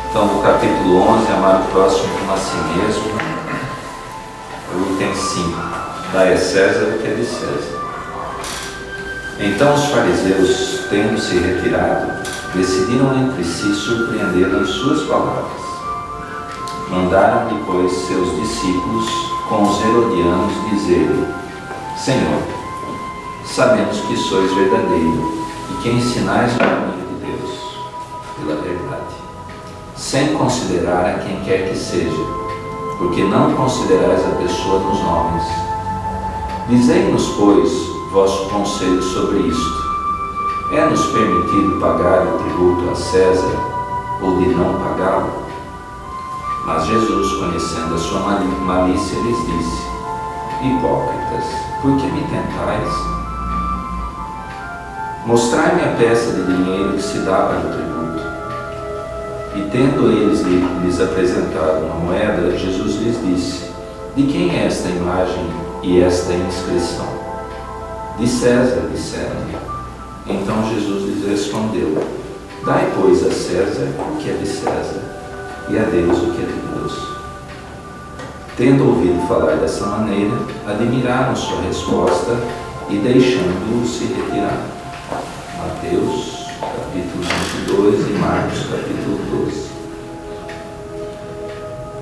Então, no capítulo 11, amar o próximo como a si mesmo, o item 5, dai a César o que é de César. Então os fariseus, tendo se retirado, decidiram entre si surpreendê-lo em suas palavras. Mandaram depois seus discípulos com os herodianos dizer-lhe: Senhor, sabemos que sois verdadeiro e que ensinais o caminho de Deus pela verdade, sem considerar a quem quer que seja, porque não considerais a pessoa nos homens. Dizei-nos, pois, vosso conselho sobre isto. É-nos permitido pagar o tributo a César ou de não pagá-lo? Mas Jesus, conhecendo a sua malícia, lhes disse: Hipócritas, por que me tentais? Mostrai-me a peça de dinheiro que se dá para o tributo. E tendo eles lhes apresentado uma moeda, Jesus lhes disse: De quem é esta imagem e esta inscrição? De César, disseram-lhe. Então Jesus lhes respondeu: Dai, pois, a César o que é de César, e a Deus o que é de Deus. Tendo ouvido falar dessa maneira, admiraram sua resposta e deixando-o se retiraram. Mateus, capítulo 22 e Marcos, capítulo 12.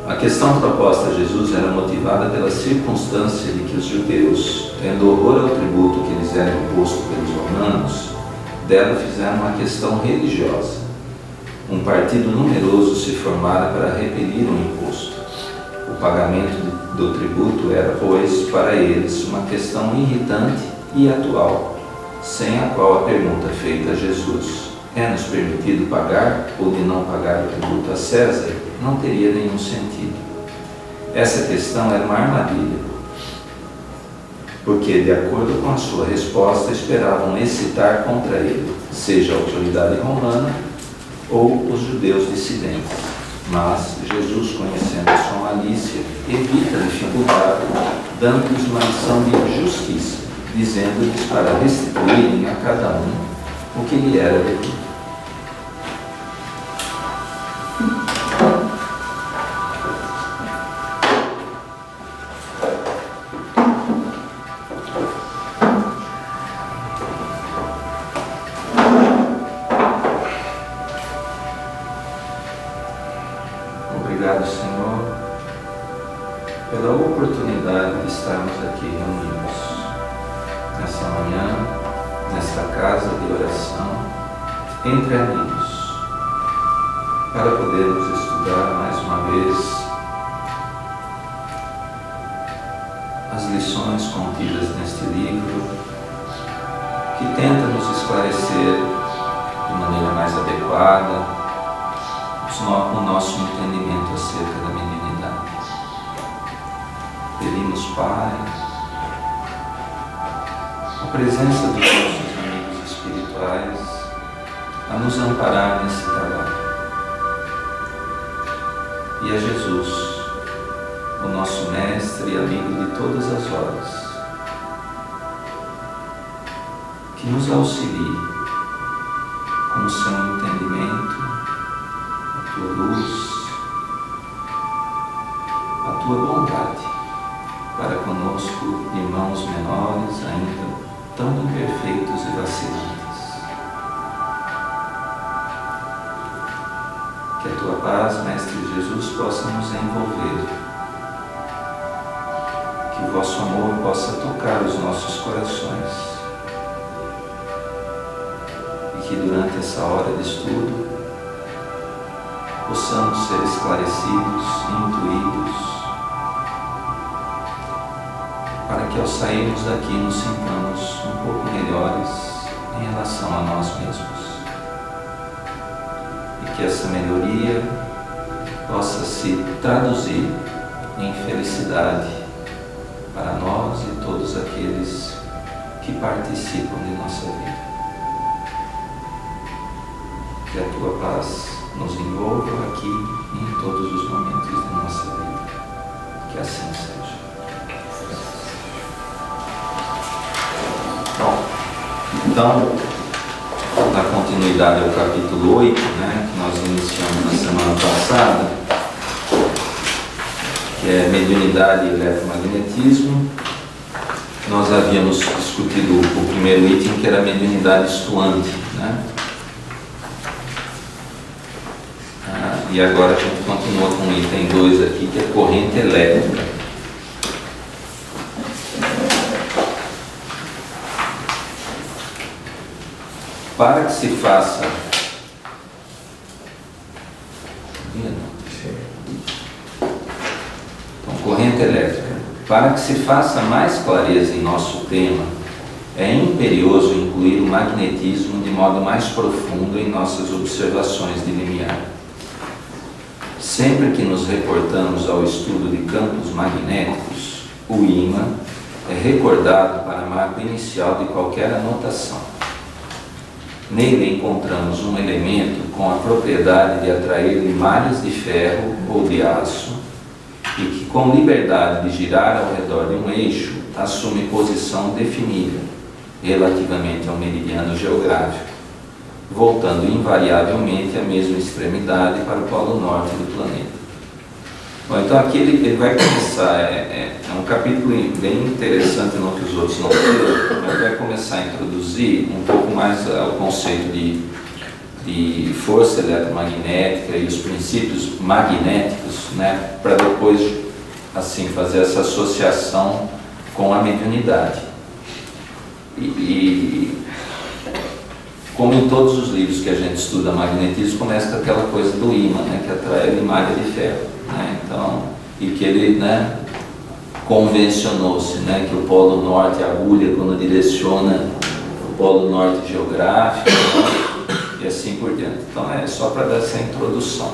A questão proposta a Jesus era motivada pela circunstância de que os judeus, tendo horror ao tributo que lhes era imposto pelos romanos, dela fizeram uma questão religiosa. Um partido numeroso se formara para repelir o imposto. O pagamento do tributo era, pois, para eles uma questão irritante e atual, sem a qual a pergunta feita a Jesus: é-nos permitido pagar ou de não pagar o tributo a César? Não teria nenhum sentido. Essa questão era uma armadilha, porque, de acordo com a sua resposta, esperavam excitar contra ele, seja a autoridade romana ou os judeus dissidentes. Mas Jesus, conhecendo a sua malícia, evita a dificuldade, dando-lhes uma lição de justiça, dizendo-lhes para restituírem a cada um o que lhe era devido. Obrigado, Senhor, pela oportunidade de estarmos aqui reunidos nessa manhã, nesta casa de oração, entre amigos, para podermos estudar mais uma vez as lições contidas neste livro, que tenta nos esclarecer de maneira mais adequada o nosso entendimento acerca da mediunidade. Pedimos, Pai, a presença dos nossos amigos espirituais a nos amparar nesse trabalho. E a Jesus, o nosso mestre e amigo de todas as horas, que nos auxilie com o seu entendimento, a tua luz, a tua bondade para conosco, irmãos menores, ainda tão imperfeitos e vacilantes. Que a tua paz, Mestre Jesus, possa nos envolver, que o vosso amor possa tocar os nossos corações e que durante essa hora de estudo possamos ser esclarecidos e intuídos, para que ao sairmos daqui nos sintamos um pouco melhores em relação a nós mesmos. E que essa melhoria possa se traduzir em felicidade para nós e todos aqueles que participam de nossa vida. Que a tua paz nos envolva aqui e em todos os momentos de nossa vida. Que assim seja. Bom, então, na continuidade ao capítulo 8, que nós iniciamos na semana passada, que é mediunidade e eletromagnetismo. Nós havíamos discutido o primeiro item, que era a mediunidade estuante, e agora a gente continua com o item 2 aqui, que é corrente elétrica. Para que se faça corrente elétrica. Para que se faça mais clareza em nosso tema, é imperioso incluir o magnetismo de modo mais profundo em nossas observações de limiar. Sempre que nos reportamos ao estudo de campos magnéticos, o ímã é recordado para marco inicial de qualquer anotação. Nele encontramos um elemento com a propriedade de atrair limalhas de ferro ou de aço e que, com liberdade de girar ao redor de um eixo, assume posição definida relativamente ao meridiano geográfico, voltando invariavelmente à mesma extremidade para o polo norte do planeta. Bom, então aqui ele vai começar, é um capítulo bem interessante, não que os outros não tenham, mas vai começar a introduzir um pouco mais o conceito de força eletromagnética e os princípios magnéticos, para depois assim fazer essa associação com a mediunidade. E como em todos os livros que a gente estuda magnetismo, começa com aquela coisa do ímã, que atrai a limalha de ferro, então, e que ele convencionou-se, que o polo norte, a agulha, quando direciona o polo norte geográfico, e assim por diante. Então é só para dar essa introdução.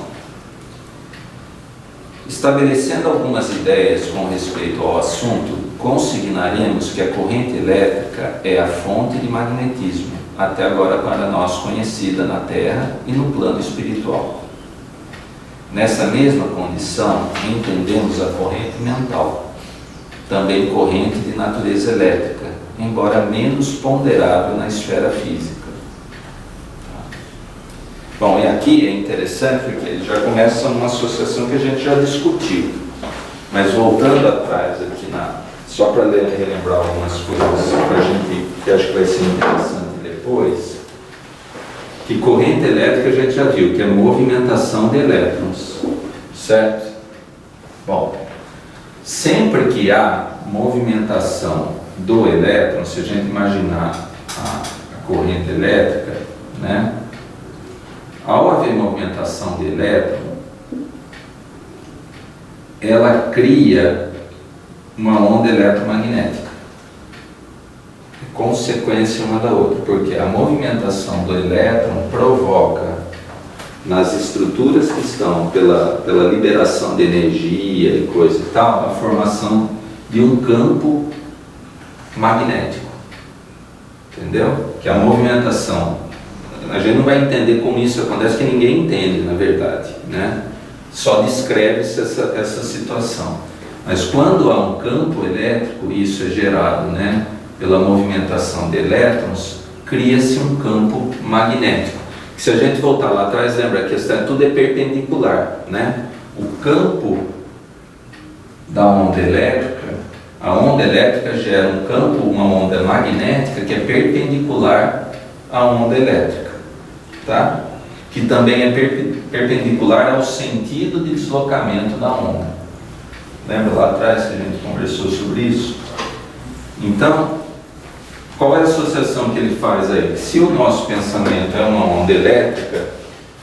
Estabelecendo algumas ideias com respeito ao assunto, consignaremos que a corrente elétrica é a fonte de magnetismo, até agora para nós conhecida na Terra e no plano espiritual. Nessa mesma condição, entendemos a corrente mental, também corrente de natureza elétrica, embora menos ponderável na esfera física. Bom, e aqui é interessante porque ele já começa uma associação que a gente já discutiu, mas voltando atrás aqui, só para relembrar algumas coisas para a gente, que acho que vai ser interessante depois, que corrente elétrica a gente já viu, que é movimentação de elétrons, certo? Bom, sempre que há movimentação do elétron, se a gente imaginar a corrente elétrica, ao haver movimentação de elétron, ela cria uma onda eletromagnética, consequência uma da outra, porque a movimentação do elétron provoca nas estruturas que estão pela liberação de energia e coisa e tal, a formação de um campo magnético, entendeu? Que a movimentação, a gente não vai entender como isso acontece, que ninguém entende, na verdade, só descreve-se essa situação. Mas quando há um campo elétrico, isso é gerado, pela movimentação de elétrons, cria-se um campo magnético. Se a gente voltar lá atrás, lembra que tudo é perpendicular, O campo da onda elétrica, a onda elétrica gera um campo, uma onda magnética que é perpendicular à onda elétrica, tá? Que também é perpendicular ao sentido de deslocamento da onda. Lembra lá atrás que a gente conversou sobre isso? Então, qual é a associação que ele faz aí? Se o nosso pensamento é uma onda elétrica,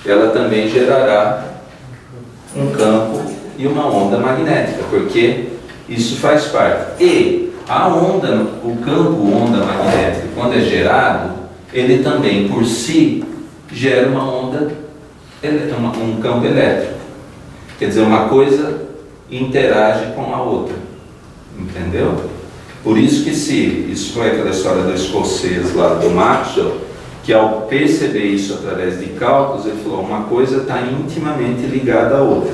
ela também gerará um campo e uma onda magnética, porque isso faz parte. E a onda, o campo onda magnética, quando é gerado, ele também por si gera uma onda um campo elétrico. Quer dizer, uma coisa interage com a outra. Entendeu? Por isso que isso foi aquela história do escocês lá, do Maxwell, que ao perceber isso através de cálculos, ele falou, uma coisa está intimamente ligada à outra.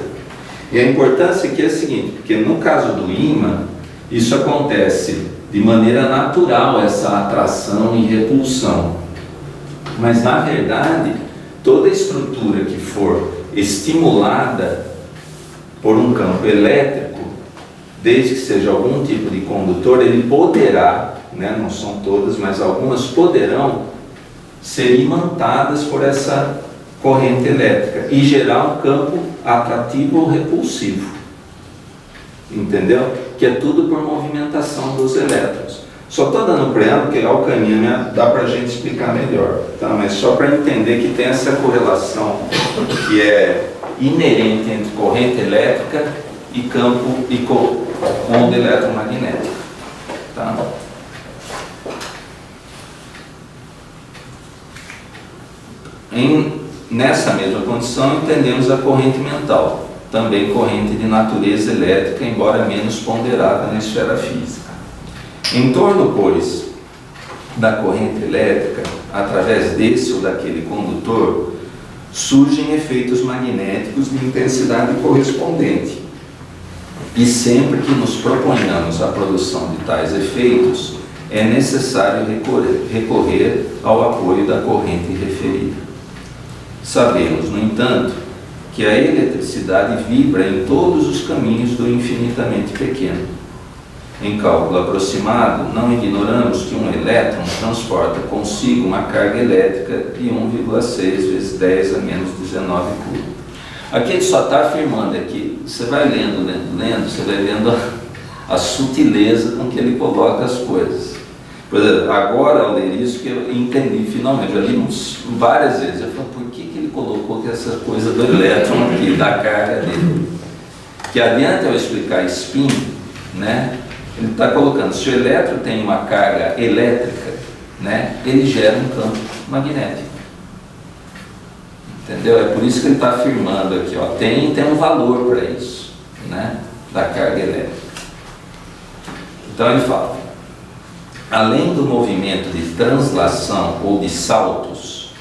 E a importância aqui é a seguinte, porque no caso do ímã, isso acontece de maneira natural, essa atração e repulsão. Mas na verdade, toda estrutura que for estimulada por um campo elétrico, desde que seja algum tipo de condutor, ele poderá, né, não são todas, mas algumas poderão ser imantadas por essa corrente elétrica e gerar um campo atrativo ou repulsivo. Entendeu? Que é tudo por movimentação dos elétrons. Só estou dando um preâmbulo, porque ao caminho dá para a gente explicar melhor, tá? Mas só para entender que tem essa correlação que é inerente entre corrente elétrica e campo e onda eletromagnética, tá? Nessa mesma condição, entendemos a corrente mental, também corrente de natureza elétrica, embora menos ponderada na esfera física. Em torno, pois, da corrente elétrica, através desse ou daquele condutor, surgem efeitos magnéticos de intensidade correspondente. E sempre que nos proponhamos a produção de tais efeitos, é necessário recorrer ao apoio da corrente referida. Sabemos, no entanto, que a eletricidade vibra em todos os caminhos do infinitamente pequeno. Em cálculo aproximado, não ignoramos que um elétron transporta consigo uma carga elétrica de 1,6 vezes 10 a menos 19 coulomb. Aqui ele só está afirmando aqui, você vai lendo, você vai vendo a sutileza com que ele coloca as coisas. Por exemplo, agora ao ler isso que eu entendi finalmente, eu li várias vezes, eu falei, por que ele colocou essa coisa do elétron aqui, da carga dele? Que adianta eu explicar spin, né? Ele está colocando, se o elétron tem uma carga elétrica, né, ele gera um campo magnético. Entendeu? É por isso que ele está afirmando aqui, ó, tem um valor para isso, né, da carga elétrica. Então ele fala, além do movimento de translação ou de saltos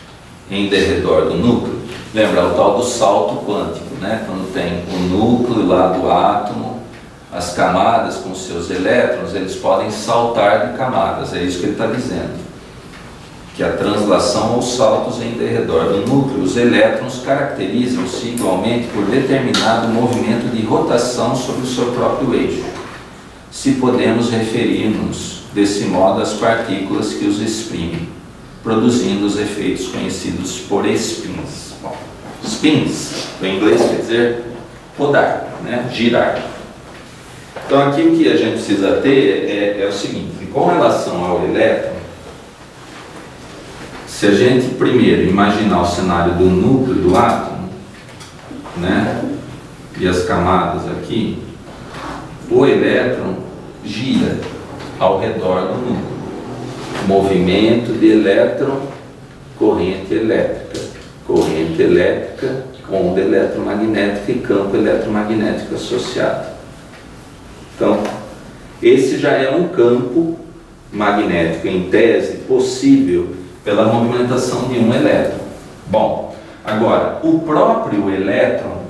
em derredor do núcleo, lembra o tal do salto quântico, né, quando tem o núcleo lá do átomo, as camadas com seus elétrons, eles podem saltar de camadas, é isso que ele está dizendo. Que a translação ou saltos em derredor do núcleo, os elétrons caracterizam-se igualmente por determinado movimento de rotação sobre o seu próprio eixo, se podemos referir-nos desse modo às partículas que os exprimem, produzindo os efeitos conhecidos por spins. Bom, spins, em inglês quer dizer rodar, né? Girar. Então aqui o que a gente precisa ter é o seguinte, com relação ao elétron, se a gente primeiro imaginar o cenário do núcleo do átomo, né, e as camadas aqui, o elétron gira ao redor do núcleo. Movimento de elétron, corrente elétrica, onda eletromagnética e campo eletromagnético associado. Então, esse já é um campo magnético, em tese, possível pela movimentação de um elétron. Bom, agora, o próprio elétron,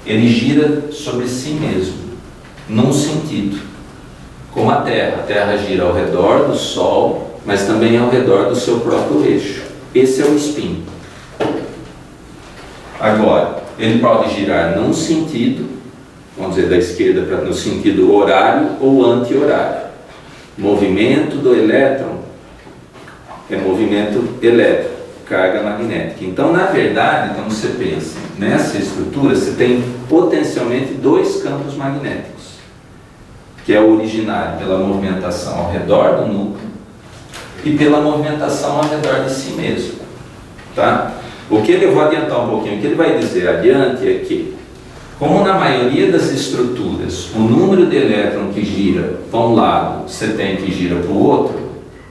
ele gira sobre si mesmo, num sentido, como a Terra gira ao redor do Sol, mas também ao redor do seu próprio eixo. Esse é o spin. Agora, ele pode girar num sentido, vamos dizer, da esquerda para no sentido horário ou anti-horário. Movimento do elétron é movimento elétrico, carga magnética. Então, na verdade, quando você pensa nessa estrutura, você tem potencialmente dois campos magnéticos, que é o originário pela movimentação ao redor do núcleo e pela movimentação ao redor de si mesmo. Tá? O que eu vou adiantar um pouquinho, o que ele vai dizer adiante é que, como na maioria das estruturas, o número de elétrons que gira para um lado, você tem que gira para o outro,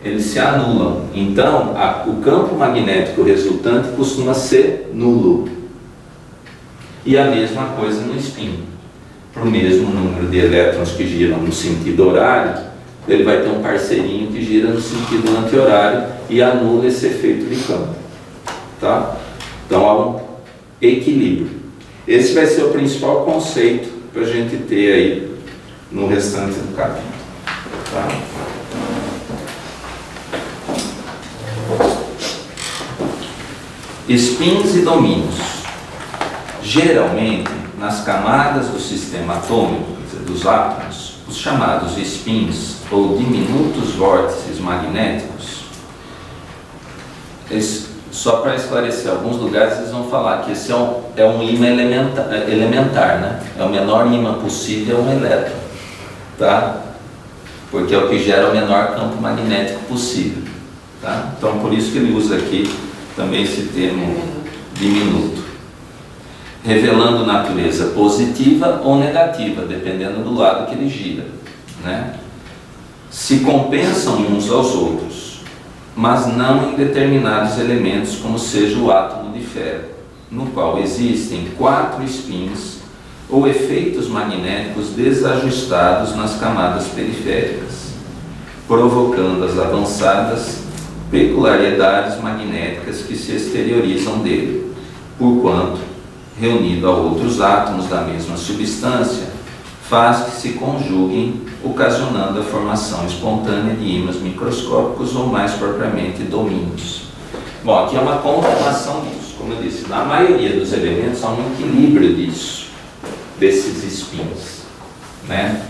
eles se anulam. Então, o campo magnético resultante costuma ser nulo. E a mesma coisa no spin. Para o mesmo número de elétrons que giram no sentido horário, ele vai ter um parceirinho que gira no sentido anti-horário e anula esse efeito de campo. Tá? Então, há um equilíbrio. Esse vai ser o principal conceito para a gente ter aí no restante do capítulo. Tá? Spins e domínios. Geralmente, nas camadas do sistema atômico, quer dizer, dos átomos, os chamados spins, ou diminutos vórtices magnéticos, só para esclarecer, alguns lugares eles vão falar que esse é um ímã elementar, né? É o menor ímã possível, um elétron, tá? Porque é o que gera o menor campo magnético possível, tá? Então, por isso que ele usa aqui também esse termo diminuto, revelando natureza positiva ou negativa, dependendo do lado que ele gira, né? Se compensam uns aos outros, mas não em determinados elementos, como seja o átomo de ferro, no qual existem 4 spins ou efeitos magnéticos desajustados nas camadas periféricas, provocando as avançadas peculiaridades magnéticas que se exteriorizam dele, porquanto, reunido a outros átomos da mesma substância, faz que se conjuguem, ocasionando a formação espontânea de ímãs microscópicos ou, mais propriamente, domínios. Bom, aqui é uma confirmação disso. Como eu disse, na maioria dos elementos há um equilíbrio disso, desses spins, né?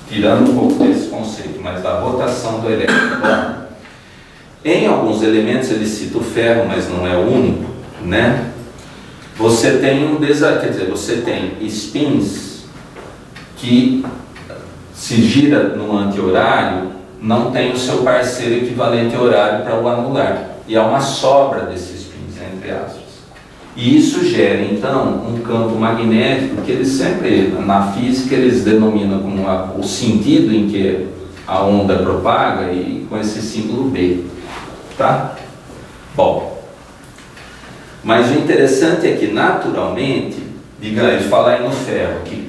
Tirando um pouco desse conceito, mas da rotação do elétron. Bom, em alguns elementos, ele cita o ferro, mas não é o único, né? Você tem você tem spins que, se gira no anti-horário, não tem o seu parceiro equivalente horário para o anular. E há uma sobra desses spins, entre aspas. E isso gera, então, um campo magnético que eles sempre, na física, eles denominam como o sentido em que a onda propaga, e com esse símbolo B. Tá? Bom, mas o interessante é que, naturalmente, ele fala aí no ferro, que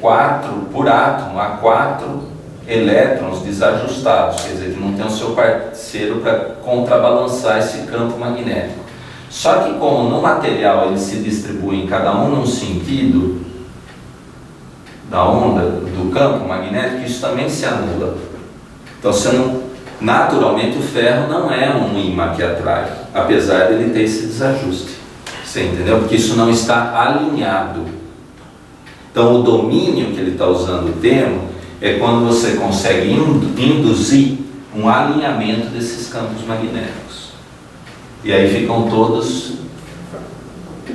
por átomo há 4 elétrons desajustados, quer dizer, que não tem o seu parceiro para contrabalançar esse campo magnético. Só que, como no material eles se distribuem cada um num sentido da onda, do campo magnético, isso também se anula. Então, naturalmente, o ferro não é um ímã que atrai, apesar dele ter esse desajuste. Você entendeu? Porque isso não está alinhado. Então, o domínio que ele está usando o termo é quando você consegue induzir um alinhamento desses campos magnéticos. E aí ficam todos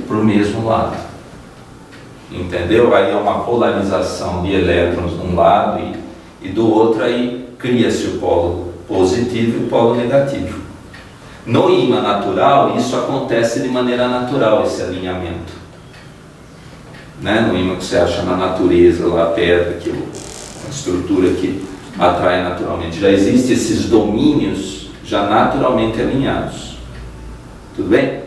para o mesmo lado. Entendeu? Aí é uma polarização de elétrons de um lado e do outro, aí cria-se o polo positivo e o polo negativo. No ímã natural, isso acontece de maneira natural, esse alinhamento. Né? No ímã que você acha na natureza, lá a pedra, a estrutura que atrai naturalmente. Já existem esses domínios já naturalmente alinhados. Tudo bem?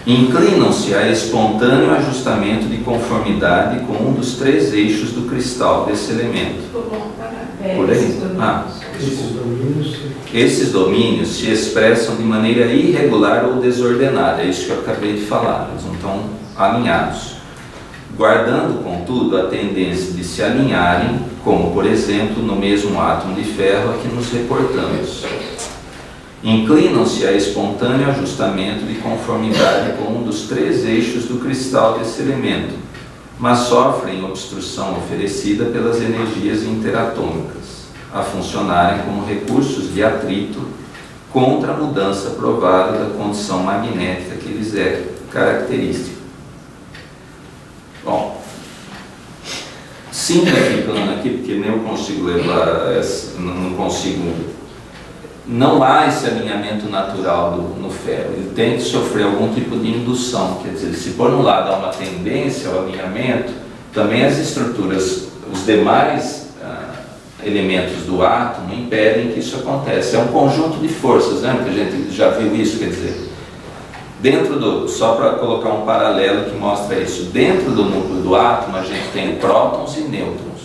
Inclinam-se a espontâneo ajustamento de conformidade com um dos 3 eixos do cristal desse elemento. Por aí? Esses domínios se expressam de maneira irregular ou desordenada, é isso que eu acabei de falar, eles não estão alinhados, guardando, contudo, a tendência de se alinharem, como, por exemplo, no mesmo átomo de ferro a que nos reportamos. Inclinam-se a espontâneo ajustamento de conformidade com um dos 3 eixos do cristal desse elemento, mas sofrem obstrução oferecida pelas energias interatômicas, a funcionarem como recursos de atrito contra a mudança provada da condição magnética que lhes é característica. Bom, simplificando aqui, porque nem eu consigo levar, não consigo não há esse alinhamento natural no ferro, ele tem que sofrer algum tipo de indução, quer dizer, se por um lado há uma tendência ao alinhamento, também as estruturas, os demais elementos do átomo impedem que isso aconteça. É um conjunto de forças, né? Que a gente já viu isso, quer dizer, só para colocar um paralelo que mostra isso, dentro do núcleo do átomo a gente tem prótons e nêutrons.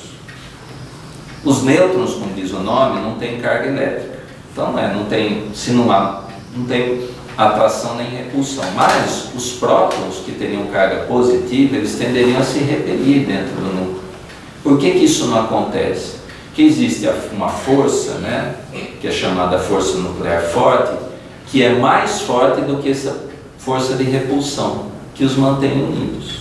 Os nêutrons, como diz o nome, não tem carga elétrica, então não tem atração nem repulsão, mas os prótons que teriam carga positiva, eles tenderiam a se repelir dentro do núcleo. Por que isso não acontece? Que existe uma força, né, que é chamada força nuclear forte, que é mais forte do que essa força de repulsão, que os mantém unidos,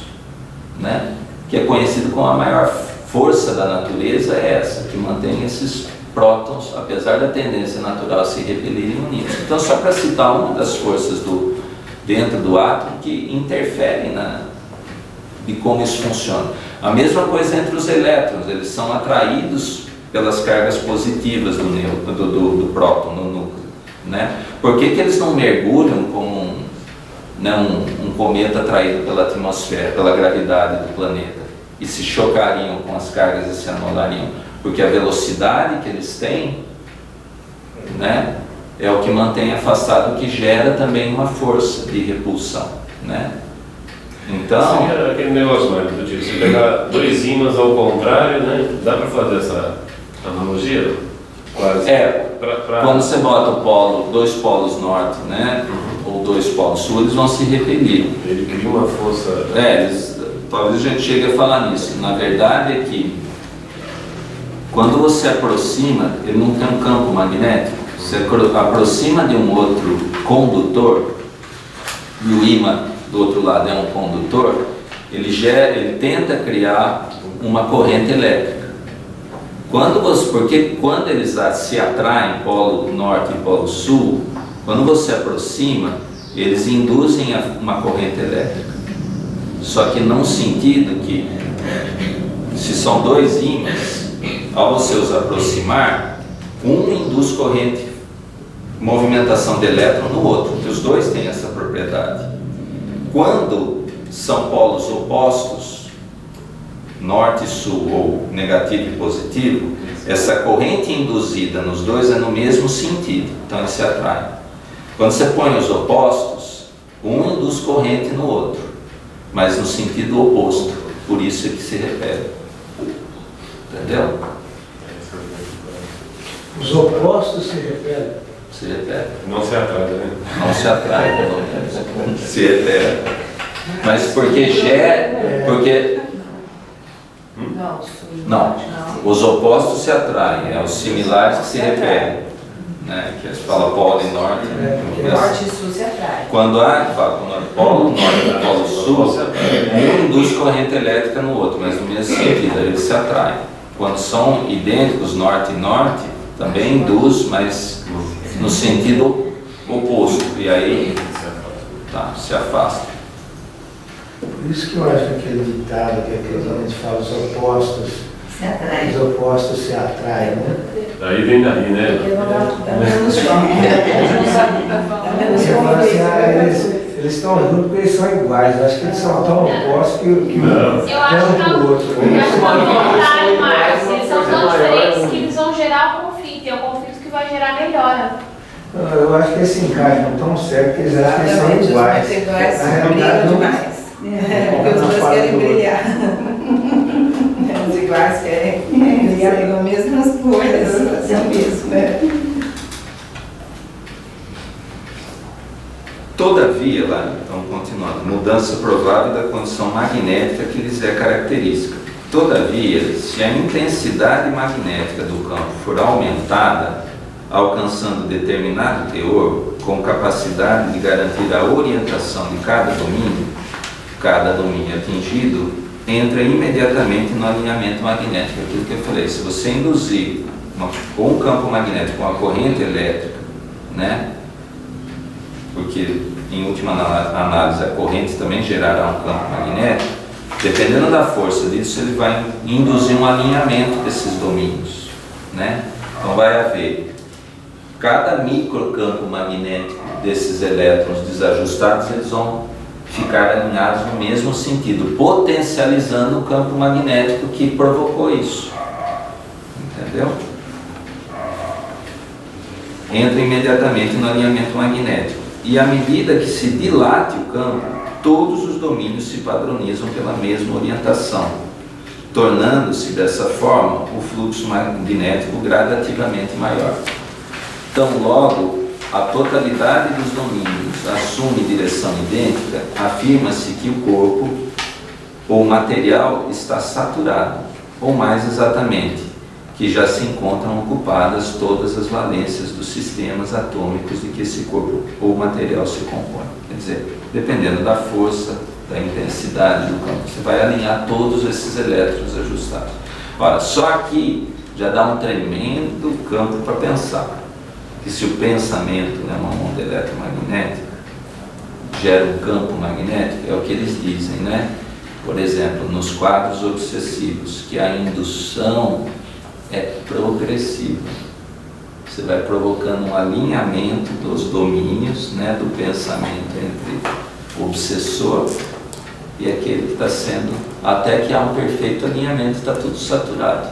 né? Que é conhecido como a maior força da natureza, é essa, que mantém esses prótons, apesar da tendência natural a se repelirem, unidos. Então, só para citar uma das forças dentro do átomo que interferem de como isso funciona. A mesma coisa entre os elétrons, eles são atraídos pelas cargas positivas do próton no núcleo, né? Por que eles não mergulham como um cometa atraído pela atmosfera, pela gravidade do planeta, e se chocariam com as cargas e se anulariam? Porque a velocidade que eles têm, né, é o que mantém afastado, o que gera também uma força de repulsão, né? Então, seria aquele negócio mais do tipo, você pegar dois ímãs ao contrário, né? Dá para fazer essa analogia? Quase. Quando você bota dois polos norte, né, ou dois polos sul, eles vão se repelir. Ele cria uma força. Talvez a gente chegue a falar nisso. Na verdade é que quando você aproxima, ele não tem um campo magnético, você aproxima de um outro condutor, e o ímã do outro lado é um condutor, ele tenta criar uma corrente elétrica. Porque quando eles se atraem, polo norte e polo sul, quando você aproxima, eles induzem uma corrente elétrica. Só que num sentido que, se são dois ímãs, ao você os aproximar, um induz corrente, movimentação de elétron no outro, que os dois têm essa propriedade. Quando são polos opostos, norte e sul, ou negativo e positivo, essa corrente induzida nos dois é no mesmo sentido, então eles se atraem. Quando você põe os opostos, um induz corrente no outro, mas no sentido oposto, por isso é que se repele. Entendeu? Os opostos se repelem. Se repele. Não se atrai, né? Não se atrai, pelo menos. Se repele. Mas porque não, os opostos se atraem, os similares que se repelem, né? Que a gente fala polo e norte, né? Norte e sul se atraem. Quando polo norte e polo sul, um induz corrente elétrica no outro, mas no mesmo sentido, eles se atraem. Quando são idênticos, norte e norte, também induz, mas no sentido oposto, e aí se afasta. Por isso que eu acho que aquele ditado que a gente fala, os opostos se atraem. Os opostos se atraem, né? Daí vem daí, né? Porque não dá menos choque. Dá menos Você fala assim, conflito. eles estão juntos porque eles são iguais. Eu acho que eles são tão opostos que Não. Eu acho que o outro. eu acho que é o contrário, Marcos. Eles são tão diferentes que eles vão gerar um conflito. E é um conflito que vai gerar melhora. Eu acho que eles se encaixam tão certo que eles acham que eles são iguais. Iguais, Na realidade, brigam demais. Porque os dois querem brilhar. Os iguais querem brilhar pelas mesmas coisas, fazer o mesmo, né? Todavia, lá, então continuando, mudança provável da condição magnética que lhes é característica. Todavia, se a intensidade magnética do campo for aumentada, alcançando determinado teor, com capacidade de garantir a orientação de cada domínio atingido, entra imediatamente no alinhamento magnético. Aquilo que eu falei, se você induzir um campo magnético com uma corrente elétrica, né? Porque em última análise a corrente também gerará um campo magnético, dependendo da força disso, ele vai induzir um alinhamento desses domínios, né? Então vai haver cada microcampo magnético desses elétrons desajustados, eles vão ficar alinhados no mesmo sentido, potencializando o campo magnético que provocou isso. Entendeu? Entra imediatamente no alinhamento magnético. E à medida que se dilate o campo, todos os domínios se padronizam pela mesma orientação, tornando-se dessa forma o fluxo magnético gradativamente maior. Então, logo, a totalidade dos domínios assume direção idêntica, afirma-se que o corpo ou material está saturado, ou mais exatamente, que já se encontram ocupadas todas as valências dos sistemas atômicos de que esse corpo ou material se compõe. Quer dizer, dependendo da força, da intensidade do campo, você vai alinhar todos esses elétrons ajustados. Ora, só aqui já dá um tremendo campo para pensar. Que se o pensamento, né, uma onda eletromagnética, gera um campo magnético, é o que eles dizem, né? Por exemplo, nos quadros obsessivos, que a indução é progressiva. Você vai provocando um alinhamento dos domínios, né, do pensamento entre o obsessor e aquele que está sendo, até que há um perfeito alinhamento, está tudo saturado.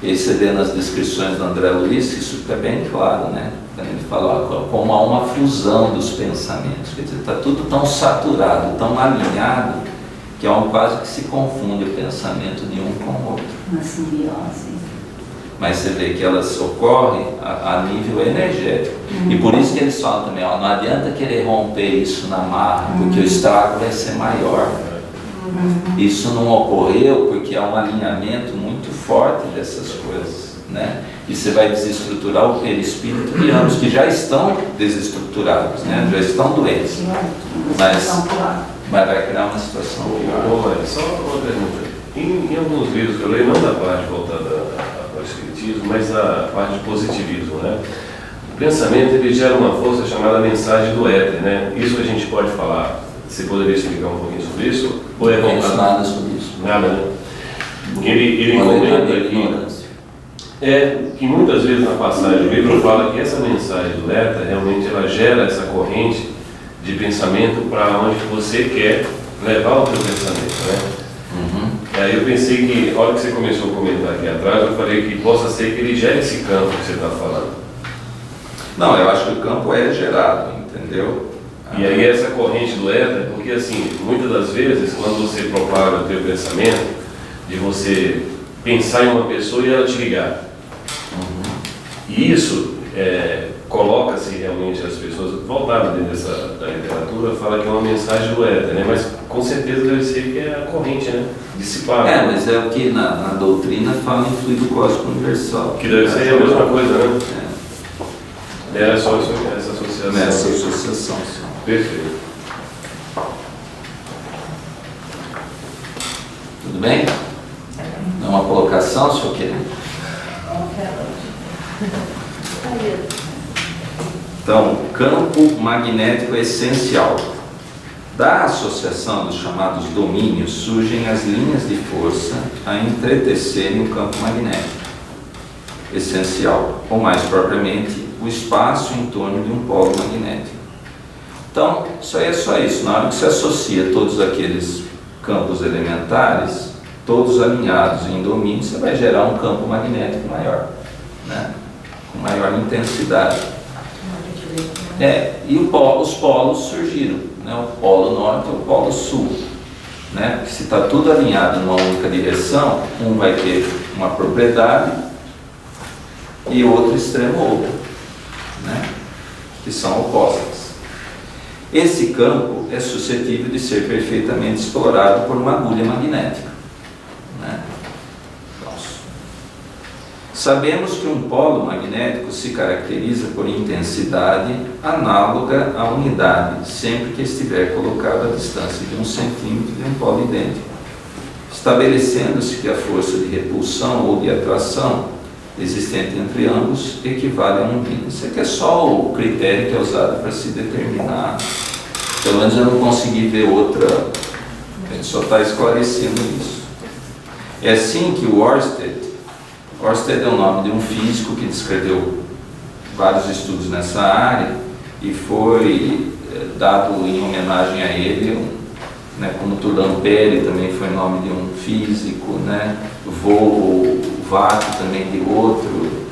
E aí você vê nas descrições do André Luiz, isso fica bem claro, né? Quando ele fala como há uma fusão dos pensamentos, quer dizer, está tudo tão saturado, tão alinhado, que é quase que se confunde o pensamento de um com o outro. Uma simbiose. Mas você vê que elas ocorrem a nível energético. E por isso que eles falam também, ó, não adianta querer romper isso na marra, porque o estrago vai ser maior. Isso não ocorreu porque há um alinhamento muito forte dessas coisas, né? E você vai desestruturar o perispírito de ambos, que já estão desestruturados, né? Já estão doentes. Mas vai criar uma situação pior. Só uma pergunta. Em alguns livros que eu leio, não da parte voltada ao espiritismo, mas da parte de positivismo, né? O pensamento, ele gera uma força chamada mensagem do éter, né? Isso a gente pode falar. Você poderia explicar um pouquinho sobre isso? Ou é Não penso voltado? nada sobre isso. Nada, né? Ele comenta que muitas vezes na passagem do livro fala que essa mensagem do éter realmente ela gera essa corrente de pensamento para onde você quer levar o seu pensamento, né? Aí eu pensei que, a hora que você começou a comentar aqui atrás, eu falei que possa ser que ele gere esse campo que você está falando. Não, eu acho que o campo é gerado, entendeu? E aí essa corrente do éter, porque assim, muitas das vezes, quando você propaga o teu pensamento, de você pensar em uma pessoa e ela te ligar. E isso coloca-se realmente as pessoas, voltaram dentro da literatura, fala que é uma mensagem do éter, né? Mas com certeza deve ser que é a corrente, né? Dissipada. Mas é o que na doutrina fala em fluido cósmico universal. Que deve ser a mesma coisa, né? Era só essa associação. Nessa associação, sim. Perfeito. Tudo bem? É uma colocação, se eu querer. Então, campo magnético essencial. Da associação dos chamados domínios surgem as linhas de força a entretecerem o campo magnético essencial, ou mais propriamente, o espaço em torno de um polo magnético. Então, isso aí é só isso. Na hora que se associa todos aqueles campos elementares, todos alinhados em domínio, você vai gerar um campo magnético maior, né? Com maior intensidade. E os polos surgiram, né? O polo norte e o polo sul, né? Se está tudo alinhado numa única direção, um vai ter uma propriedade e o outro extremo outro, né? Que são opostas. Esse campo é suscetível de ser perfeitamente explorado por uma agulha magnética, né? Sabemos que um polo magnético se caracteriza por intensidade análoga à unidade, sempre que estiver colocado a distância de 1 centímetro de um polo idêntico, estabelecendo-se que a força de repulsão ou de atração existente entre ambos equivale a 1 μ. Isso aqui é só o critério que é usado para se determinar. Pelo menos eu não consegui ver outra, ele só está esclarecendo isso. É assim que o Ørsted é o nome de um físico que descreveu vários estudos nessa área e foi dado em homenagem a ele, né, como Tulamperi também foi nome de um físico, né, Vac também de outro.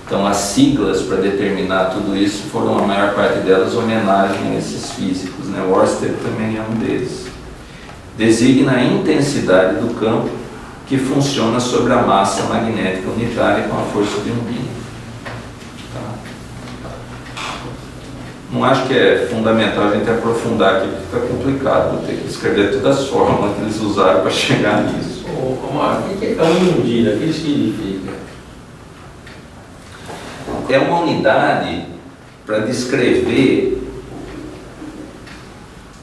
Então as siglas para determinar tudo isso foram, a maior parte delas, homenagem a esses físicos, né? Ørsted também é um deles. Designa a intensidade do campo que funciona sobre a massa magnética unitária com a força de um Dina. Tá? Não acho que é fundamental a gente aprofundar aqui, porque fica complicado, vou ter que escrever todas as fórmulas que eles usaram para chegar nisso. O que é um Dina? O que significa? É uma unidade para descrever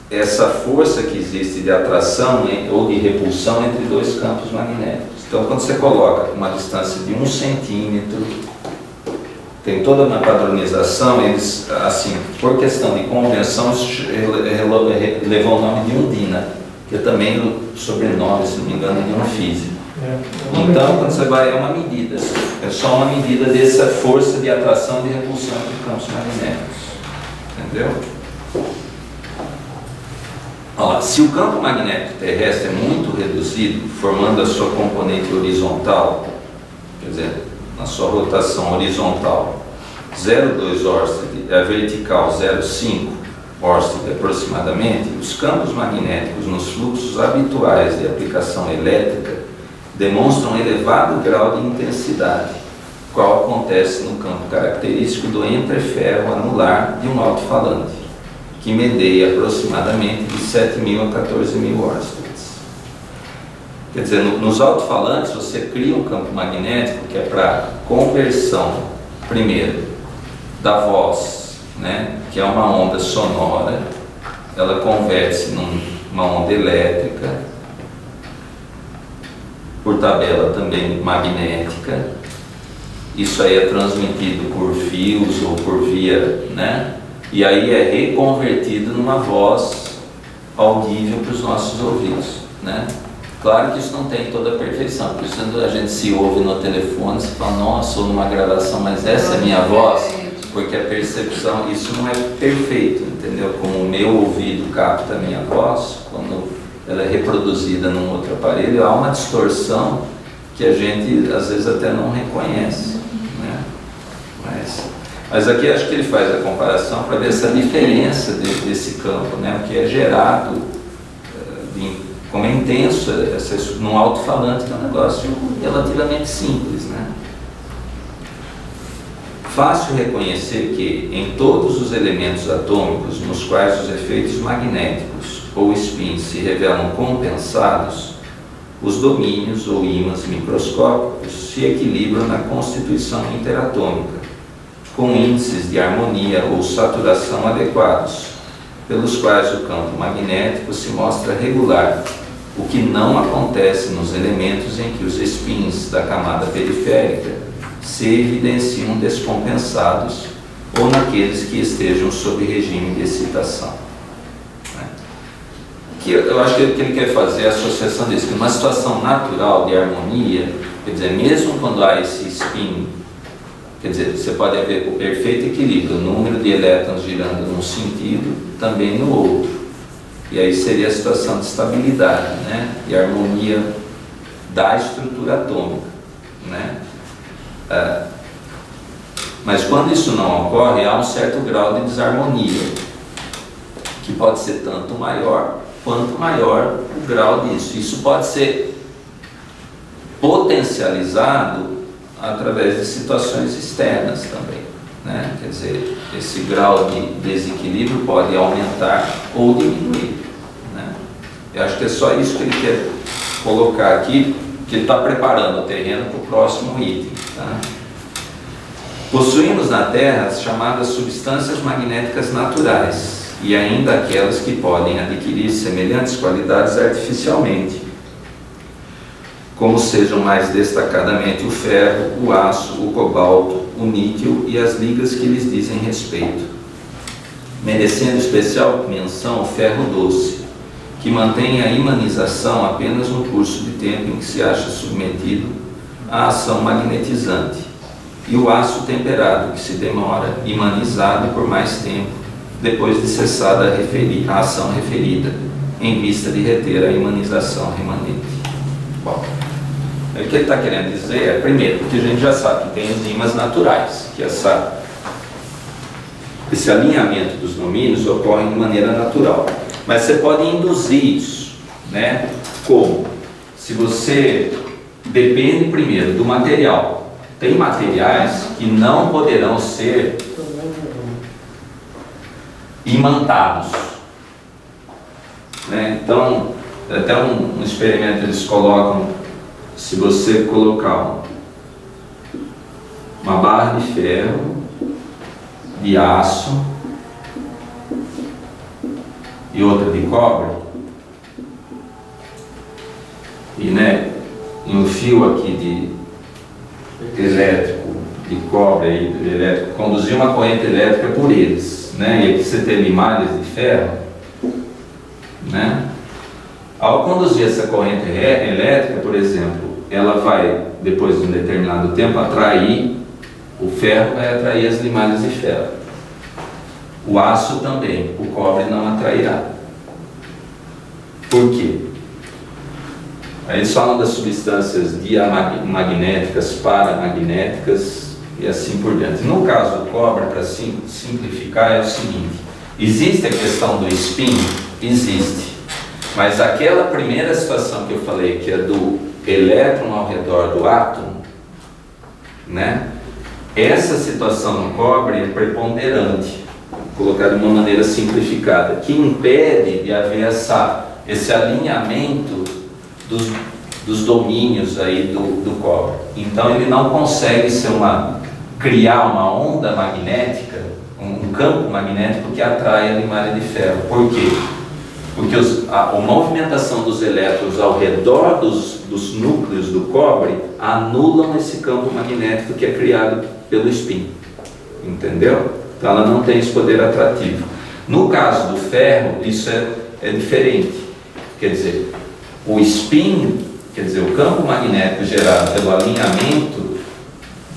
essa força que existe de atração ou de repulsão entre dois campos magnéticos. Então, quando você coloca uma distância de 1 centímetro, tem toda uma padronização, eles, assim, por questão de convenção, levou o nome de Undina, que é também o sobrenome, se não me engano, de um físico. Então, quando você vai, é uma medida, é só uma medida dessa força de atração e de repulsão entre campos magnéticos. Entendeu? Olha lá, se o campo magnético terrestre é muito reduzido, formando a sua componente horizontal, quer dizer, na sua rotação horizontal, 0,2 Ørsted, a vertical 0,5 Ørsted aproximadamente, os campos magnéticos nos fluxos habituais de aplicação elétrica demonstram elevado grau de intensidade, qual acontece no campo característico do entreferro anular de um alto-falante, que medeia aproximadamente de 7.000 a 14.000 Ørsteds. Quer dizer, nos alto-falantes você cria um campo magnético que é para conversão, primeiro, da voz, né, que é uma onda sonora, ela converte-se numa onda elétrica, por tabela também magnética. Isso aí é transmitido por fios ou por via, né? E aí é reconvertido numa voz audível para os nossos ouvidos, né? Claro que isso não tem toda a perfeição, por isso quando a gente se ouve no telefone, você fala, nossa, ou numa gravação, mas essa é a minha voz, porque a percepção, isso não é perfeito, entendeu? Como o meu ouvido capta a minha voz, quando ela é reproduzida num outro aparelho, há uma distorção que a gente às vezes até não reconhece, né? Mas aqui acho que ele faz a comparação para ver essa diferença desse campo, né? O que é gerado, como é intenso num alto-falante, que é um negócio relativamente simples, né? Fácil reconhecer que em todos os elementos atômicos nos quais os efeitos magnéticos ou spins se revelam compensados, os domínios ou ímãs microscópicos se equilibram na constituição interatômica, com índices de harmonia ou saturação adequados, pelos quais o campo magnético se mostra regular, o que não acontece nos elementos em que os spins da camada periférica se evidenciam descompensados ou naqueles que estejam sob regime de excitação. Que eu acho que o que ele quer fazer é a associação disso, que uma situação natural de harmonia, quer dizer, mesmo quando há esse spin, quer dizer, você pode haver o perfeito equilíbrio, o número de elétrons girando num sentido, também no outro. E aí seria a situação de estabilidade, né? E harmonia da estrutura atômica, né? Mas quando isso não ocorre, há um certo grau de desarmonia, que pode ser tanto maior quanto maior o grau disso. Isso pode ser potencializado através de situações externas também, né? Quer dizer, esse grau de desequilíbrio pode aumentar ou diminuir, né? Eu acho que é só isso que ele quer colocar aqui, que ele está preparando o terreno para o próximo item, tá? Possuímos na Terra as chamadas substâncias magnéticas naturais, e ainda aquelas que podem adquirir semelhantes qualidades artificialmente, como sejam mais destacadamente o ferro, o aço, o cobalto, o níquel e as ligas que lhes dizem respeito. Merecendo especial menção o ferro doce, que mantém a imanização apenas no curso de tempo em que se acha submetido à ação magnetizante, e o aço temperado, que se demora imanizado por mais tempo, depois de cessada a ação referida, em vista de reter a imanização remanente. Bom, o que ele está querendo dizer é, primeiro, que a gente já sabe que tem enzimas naturais, que esse alinhamento dos domínios ocorre de maneira natural. Mas você pode induzir isso, né? Como? Se você depende primeiro do material. Tem materiais que não poderão ser imantados, né? Então, até um experimento eles colocam, se você colocar uma barra de ferro, de aço e outra de cobre, e em um fio aqui de elétrico, de cobre e elétrico, conduzir uma corrente elétrica por eles, e aqui você tem limalhas de ferro, ao conduzir essa corrente elétrica, por exemplo, ela vai, depois de um determinado tempo, atrair o ferro, vai atrair as limalhas de ferro. O aço também, o cobre não atrairá. Por quê? Aí eles falam das substâncias diamagnéticas, paramagnéticas e assim por diante. No caso do cobre, para simplificar, é o seguinte: existe a questão do spin? Existe. Mas aquela primeira situação que eu falei, que é do elétron ao redor do átomo, essa situação no cobre é preponderante, colocar de uma maneira simplificada, que impede de haver esse alinhamento dos domínios aí do cobre. Então ele não consegue criar uma onda magnética, um campo magnético que atrai a limalha de ferro. Por quê? Porque a movimentação dos elétrons ao redor dos núcleos do cobre anulam esse campo magnético que é criado pelo spin. Entendeu? Então ela não tem esse poder atrativo. No caso do ferro, isso é diferente. Quer dizer, o spin, o campo magnético gerado pelo alinhamento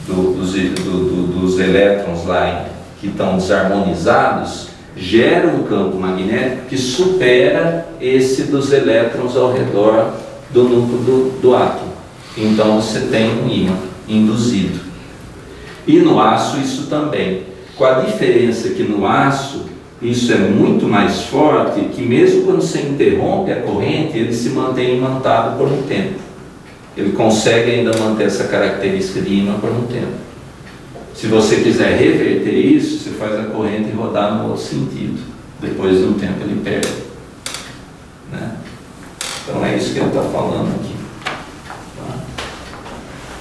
dos elétrons lá que estão desarmonizados, gera um campo magnético que supera esse dos elétrons ao redor do núcleo do átomo. Então você tem um ímã induzido. E no aço isso também, com a diferença que no aço isso é muito mais forte, que mesmo quando você interrompe a corrente, ele se mantém imantado por um tempo. Ele consegue ainda manter essa característica de ímã por um tempo. Se você quiser reverter isso, você faz a corrente rodar no outro sentido. Depois de um tempo ele perde. Então é isso que ele está falando aqui.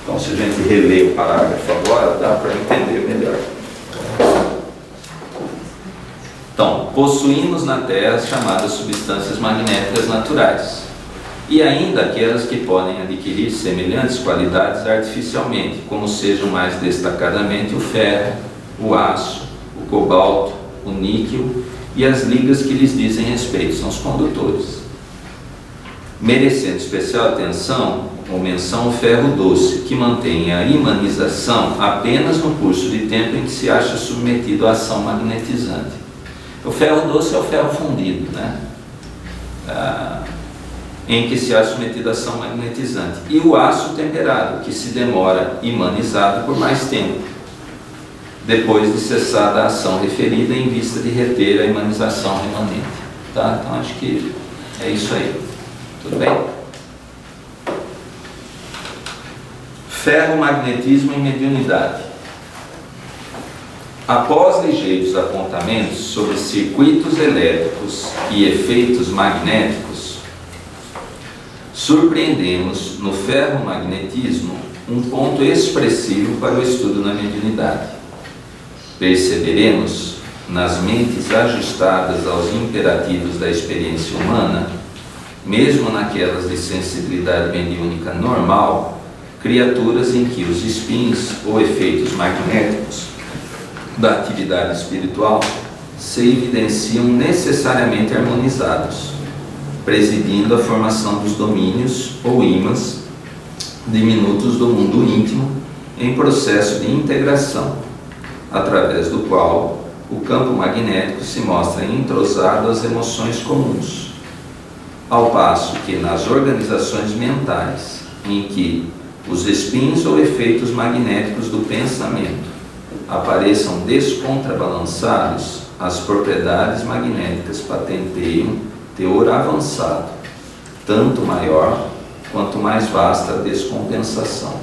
Então se a gente reler o parágrafo agora, dá para entender melhor. Então, possuímos na Terra as chamadas substâncias magnéticas naturais, e ainda aquelas que podem adquirir semelhantes qualidades artificialmente, como sejam mais destacadamente o ferro, o aço, o cobalto, o níquel e as ligas que lhes dizem respeito, são os condutores. Merecendo especial atenção ou menção o ferro doce, que mantém a imanização apenas no curso de tempo em que se acha submetido à ação magnetizante. O ferro doce é o ferro fundido, em que se acha submetido à ação magnetizante. E o aço temperado, que se demora imanizado por mais tempo, depois de cessada a ação referida, em vista de reter a imanização remanente. Então acho que é isso aí. Tudo bem? Ferromagnetismo e mediunidade. Após ligeiros apontamentos sobre circuitos elétricos e efeitos magnéticos, surpreendemos no ferromagnetismo um ponto expressivo para o estudo na mediunidade. Perceberemos, nas mentes ajustadas aos imperativos da experiência humana, mesmo naquelas de sensibilidade mediúnica normal, criaturas em que os spins ou efeitos magnéticos da atividade espiritual se evidenciam necessariamente harmonizados, presidindo a formação dos domínios ou ímãs diminutos do mundo íntimo em processo de integração, através do qual o campo magnético se mostra entrosado às emoções comuns, ao passo que nas organizações mentais, em que os spins ou efeitos magnéticos do pensamento apareçam descontrabalançados, as propriedades magnéticas patenteiam teor avançado, tanto maior quanto mais vasta a descompensação,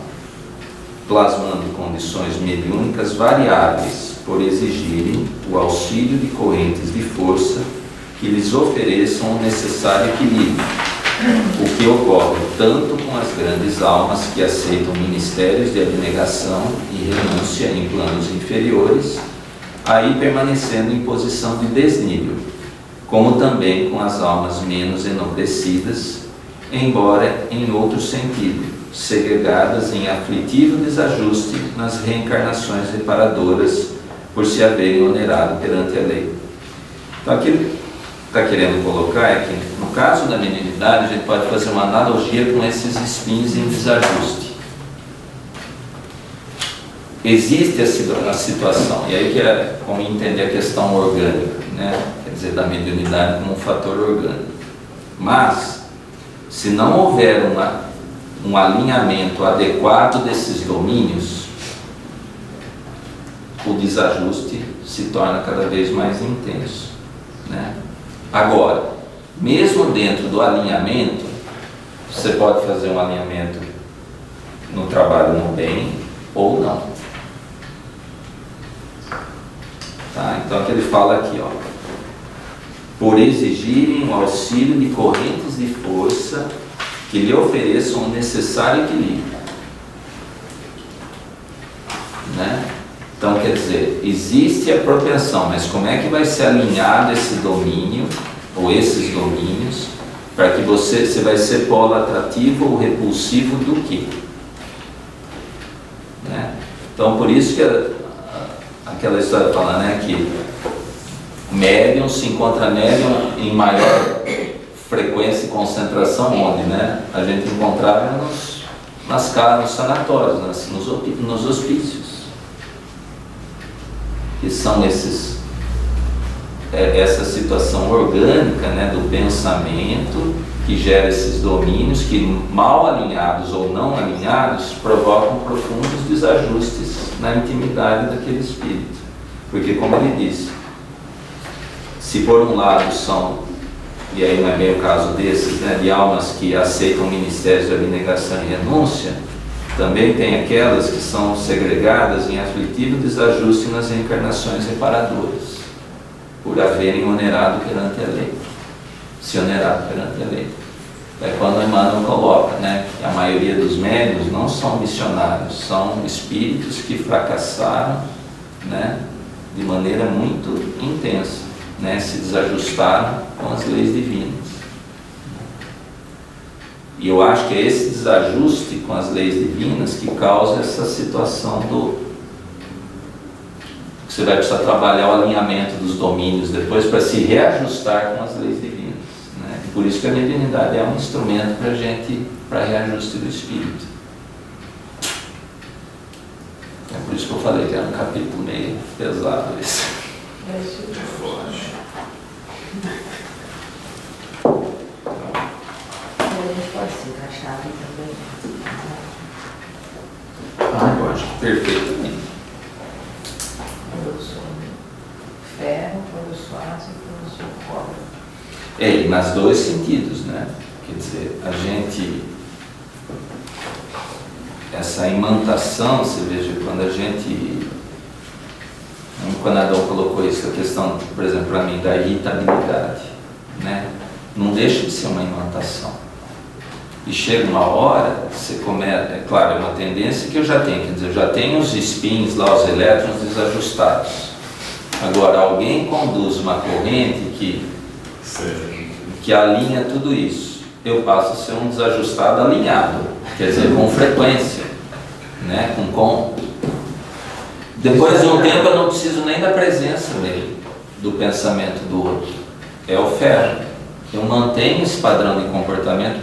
plasmando condições mediúnicas variáveis por exigirem o auxílio de correntes de força que lhes ofereçam o necessário equilíbrio, o que ocorre tanto com as grandes almas que aceitam ministérios de abnegação e renúncia em planos inferiores, aí permanecendo em posição de desnível, como também com as almas menos enobrecidas, embora em outro sentido, segregadas em aflitivo desajuste nas reencarnações reparadoras por se haverem onerado perante a lei. Então aquilo que está querendo colocar é que, no caso da mediunidade, a gente pode fazer uma analogia com esses spins em desajuste. Existe a situação, e aí que é como entender a questão orgânica, né? Quer dizer, da mediunidade como um fator orgânico. Mas, se não houver um alinhamento adequado desses domínios, o desajuste se torna cada vez mais intenso, né? Agora, mesmo dentro do alinhamento, você pode fazer um alinhamento no trabalho no bem ou não. Tá? Então, aqui ele fala aqui, ó, por exigirem o auxílio de correntes de força que lhe ofereçam o necessário equilíbrio, né? Então, quer dizer, existe a propensão, mas como é que vai ser alinhado esse domínio, ou esses domínios, para que você vai ser polo atrativo ou repulsivo do quê? Né? Então, por isso que aquela história fala, né, que médium se encontra médium em maior frequência e concentração onde, né? A gente encontrava nas casas, nos sanatórios, nos hospícios, que são essa situação orgânica, né, do pensamento que gera esses domínios que, mal alinhados ou não alinhados, provocam profundos desajustes na intimidade daquele espírito. Porque, como ele disse, se por um lado são, e aí não é bem o caso desses, né, de almas que aceitam ministérios de abnegação e renúncia, também tem aquelas que são segregadas em aflitivo desajuste nas reencarnações reparadoras, por haverem onerado perante a lei, se onerado perante a lei. É quando Emmanuel coloca, né, que a maioria dos médiuns não são missionários, são espíritos que fracassaram, né, de maneira muito intensa, né, se desajustaram com as leis divinas. E eu acho que é esse desajuste com as leis divinas que causa essa situação que você vai precisar trabalhar o alinhamento dos domínios depois para se reajustar com as leis divinas, né? E por isso que a mediunidade é um instrumento para a gente, para reajuste do espírito. É por isso que eu falei que era um capítulo meio pesado esse. É forte. A gente pode se encaixar ali também. Eu acho que perfeitamente. Quando eu sou ferro, quando eu sou aço e quando eu sou cobre. E nas dois sentidos, né? Quer dizer, a gente, essa imantação, você veja, quando a gente, quando Adão colocou isso, a questão, por exemplo, para mim, da irritabilidade, né? Não deixa de ser uma imantação. E chega uma hora, você começa, é claro, é uma tendência que eu já tenho, quer dizer, eu já tenho os spins lá, os elétrons desajustados. Agora, alguém conduz uma corrente que alinha tudo isso. Eu passo a ser um desajustado alinhado, quer dizer, com frequência, né? Depois de um tempo eu não preciso nem da presença dele, do pensamento do outro. É o ferro. Eu mantenho esse padrão de comportamento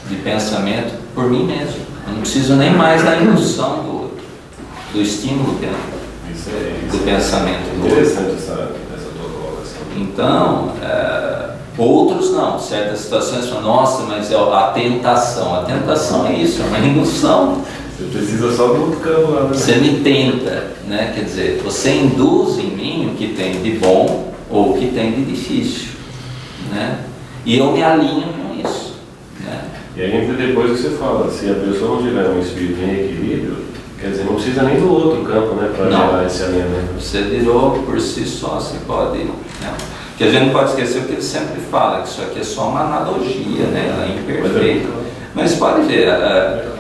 de pensamento por mim mesmo. Eu não preciso nem mais da indução do outro, do estímulo do pensamento do outro. Interessante essa tua colocação. Então, outros não, certas situações falam, nossa, mas é a tentação. A tentação é isso, é uma indução. Você precisa só do outro campo lá, né? Você me tenta, né? Quer dizer, você induz em mim o que tem de bom ou o que tem de difícil, né? E eu me alinho com isso, né? E aí entra depois que você fala, se a pessoa não tiver um espírito em equilíbrio, quer dizer, não precisa nem do outro campo, né, para gerar esse alinhamento. Você virou por si só, você pode, né? Porque a gente não pode esquecer o que ele sempre fala, que isso aqui é só uma analogia, né? Ela é imperfeita. Mas pode ver,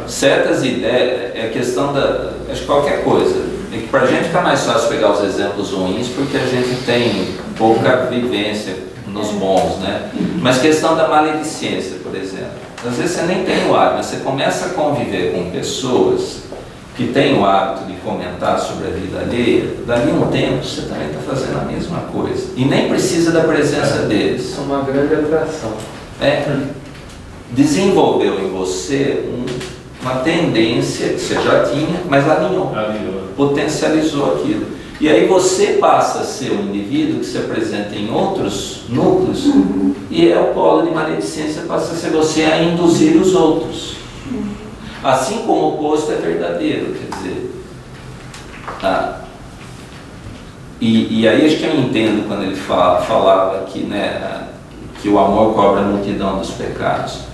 certas ideias, é questão da, acho que qualquer coisa, é que para a gente fica mais fácil pegar os exemplos ruins, porque a gente tem pouca vivência nos bons, né? Mas questão da maledicência, por exemplo. Às vezes você nem tem o hábito, mas você começa a conviver com pessoas que têm o hábito de comentar sobre a vida alheia, dali um tempo você também está fazendo a mesma coisa. E nem precisa da presença deles. É uma grande atração. Desenvolveu em você uma tendência que você já tinha, mas alinhou, potencializou aquilo. E aí você passa a ser um indivíduo que se apresenta em outros núcleos, e é o polo de maledicência, passa a ser você a induzir os outros. Assim como o oposto é verdadeiro, quer dizer. E aí acho que eu entendo quando ele falava que, né, que o amor cobre a multidão dos pecados.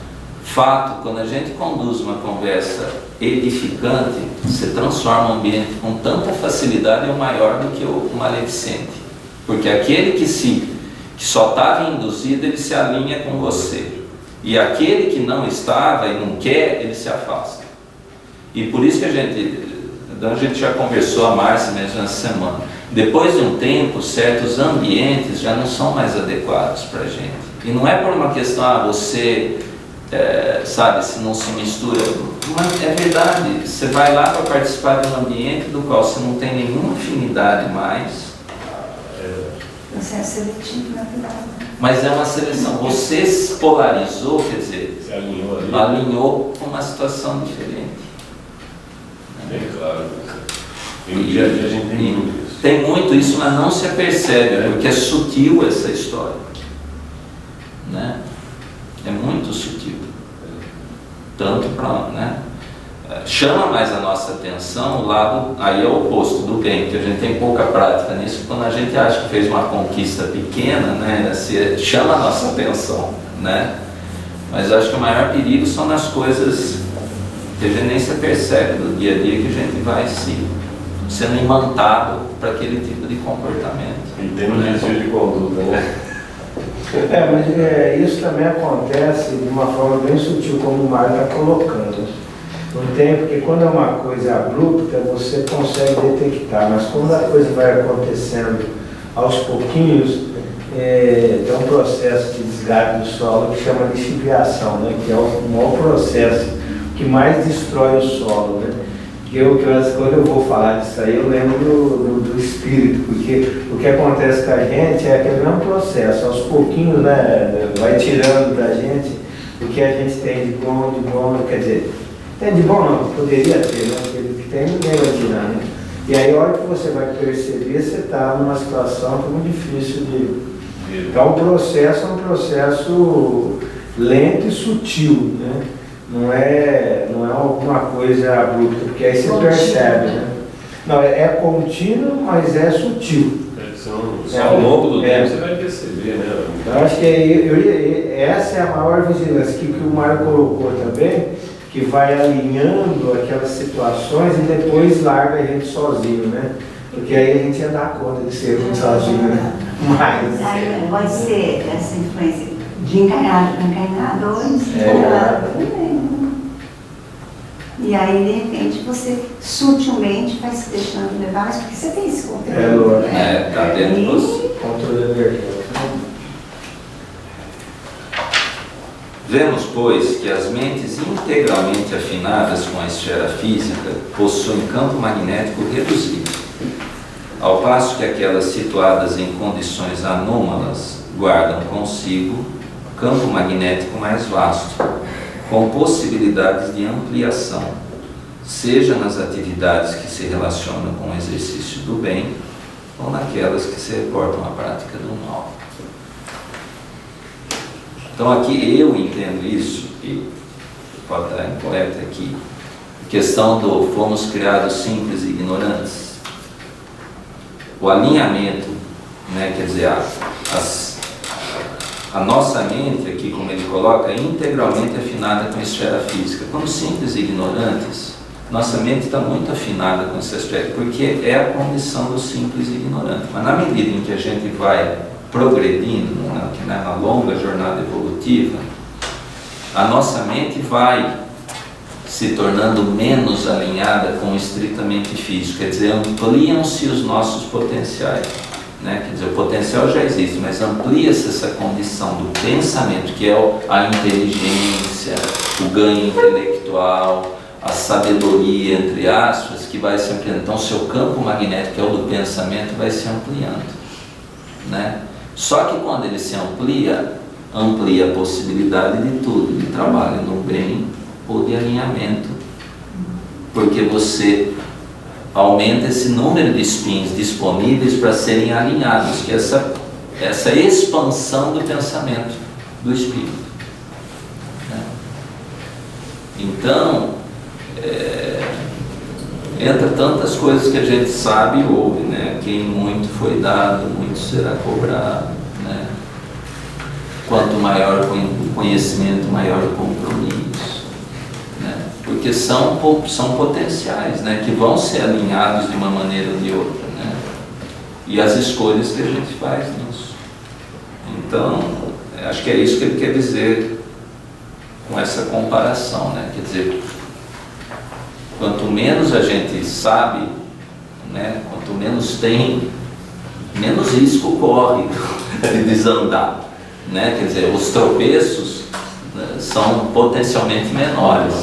Fato, quando a gente conduz uma conversa edificante, você transforma o ambiente com tanta facilidade, é o maior do que o maledicente. Porque aquele que só estava induzido, ele se alinha com você. E aquele que não estava e não quer, ele se afasta. E por isso que a gente já conversou, a Márcia mesmo essa semana. Depois de um tempo, certos ambientes já não são mais adequados para a gente. E não é por uma questão, você... sabe, se não se mistura, mas é verdade, você vai lá para participar de um ambiente do qual você não tem nenhuma afinidade mais. Você é seletivo, na verdade. Mas é uma seleção, você se polarizou, quer dizer, Se alinhou ali. alinhou com uma situação diferente. Bem claro. E no dia a dia a gente tem muito isso. Tem muito isso, mas não se apercebe, porque é sutil essa história, né? É muito sutil. Tanto para, né? Chama mais a nossa atenção o lado, aí é o oposto do bem, que a gente tem pouca prática nisso. Quando a gente acha que fez uma conquista pequena, né, chama a nossa atenção, né? Mas eu acho que o maior perigo são nas coisas que a gente nem se percebe do dia a dia, que a gente vai sendo imantado para aquele tipo de comportamento. E tem um desvio de conduta, né? Mas isso também acontece de uma forma bem sutil, como o Mário está colocando. Não tem, porque quando é uma coisa abrupta, você consegue detectar, mas quando a coisa vai acontecendo aos pouquinhos, tem um processo de desgaste do solo que chama de lixiviação, né? Que é o maior processo que mais destrói o solo, né? Quando eu vou falar disso aí, eu lembro do espírito, porque o que acontece com a gente é aquele mesmo processo, aos pouquinhos, né, vai tirando da gente o que a gente tem de bom, quer dizer, tem de bom não, poderia ter, né, aquele que tem ninguém vai tirar, né? E aí a hora que você vai perceber, você está numa situação que é muito difícil de... Então o processo é um processo lento e sutil, né? Não é alguma coisa abrupta, porque aí você percebe, né? Não, é contínuo, mas é sutil. Ao longo do tempo você vai perceber, né? Eu acho que essa é a maior vigilância, que o Mário colocou também, que vai alinhando aquelas situações e depois larga a gente sozinho, né? Porque aí a gente ia dar conta de ser sozinho, né? Mas aí pode ser essa influência de encarnadores. E aí, de repente, você sutilmente vai se deixando levar, mas porque você tem esse controle. Está dentro de você. Controle energético. Vemos, pois, que as mentes integralmente afinadas com a esfera física possuem campo magnético reduzido, ao passo que aquelas situadas em condições anômalas guardam consigo campo magnético mais vasto, com possibilidades de ampliação, seja nas atividades que se relacionam com o exercício do bem ou naquelas que se reportam à prática do mal. Então aqui eu entendo isso, e pode estar incorreto aqui, a questão do fomos criados simples e ignorantes. O alinhamento, né, quer dizer, a nossa mente aqui, como ele coloca, é integralmente afinada com a esfera física. Como simples e ignorantes, nossa mente está muito afinada com esse aspecto, porque é a condição do simples e ignorante. Mas na medida em que a gente vai progredindo, na longa jornada evolutiva, a nossa mente vai se tornando menos alinhada com o estritamente físico, quer dizer, ampliam-se os nossos potenciais. Né? Quer dizer, o potencial já existe, mas amplia-se essa condição do pensamento, que é a inteligência, o ganho intelectual, a sabedoria, entre aspas, que vai se ampliando. Então, o seu campo magnético, que é o do pensamento, vai se ampliando. Né? Só que quando ele se amplia a possibilidade de tudo, de trabalho no bem ou de alinhamento, porque você aumenta esse número de spins disponíveis para serem alinhados, que é essa expansão do pensamento do espírito. Né? Então, entra tantas coisas que a gente sabe e ouve, né? Quem muito foi dado, muito será cobrado, né? Quanto maior o conhecimento, maior o compromisso, né? Porque são potenciais, né? Que vão ser alinhados de uma maneira ou de outra, né? E as escolhas que a gente faz nisso. Então, acho que é isso que ele quer dizer com essa comparação, né? Quer dizer, quanto menos a gente sabe, né, quanto menos tem, menos risco corre de desandar. Né? Quer dizer, os tropeços, né, são potencialmente menores,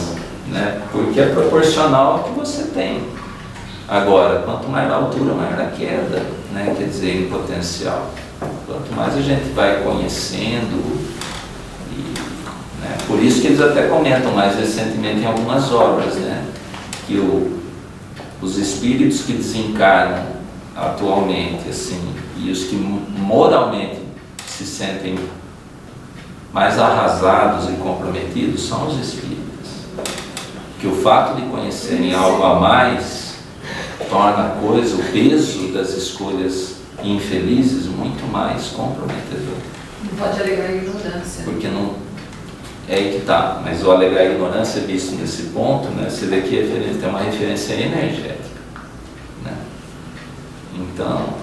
né? Porque é proporcional ao que você tem. Agora, quanto maior a altura, maior a queda, né? Quer dizer, em potencial. Quanto mais a gente vai conhecendo, né? Por isso que eles até comentam mais recentemente em algumas obras, né? Que os espíritos que desencarnam atualmente, assim, e os que moralmente se sentem mais arrasados e comprometidos são os espíritas. Que o fato de conhecerem algo a mais torna a coisa, o peso das escolhas infelizes muito mais comprometedor. Não pode alegar ignorância. Porque não... É aí que está, mas o alegar ignorância visto nesse ponto, né, você vê que tem uma referência energética. Né? Então,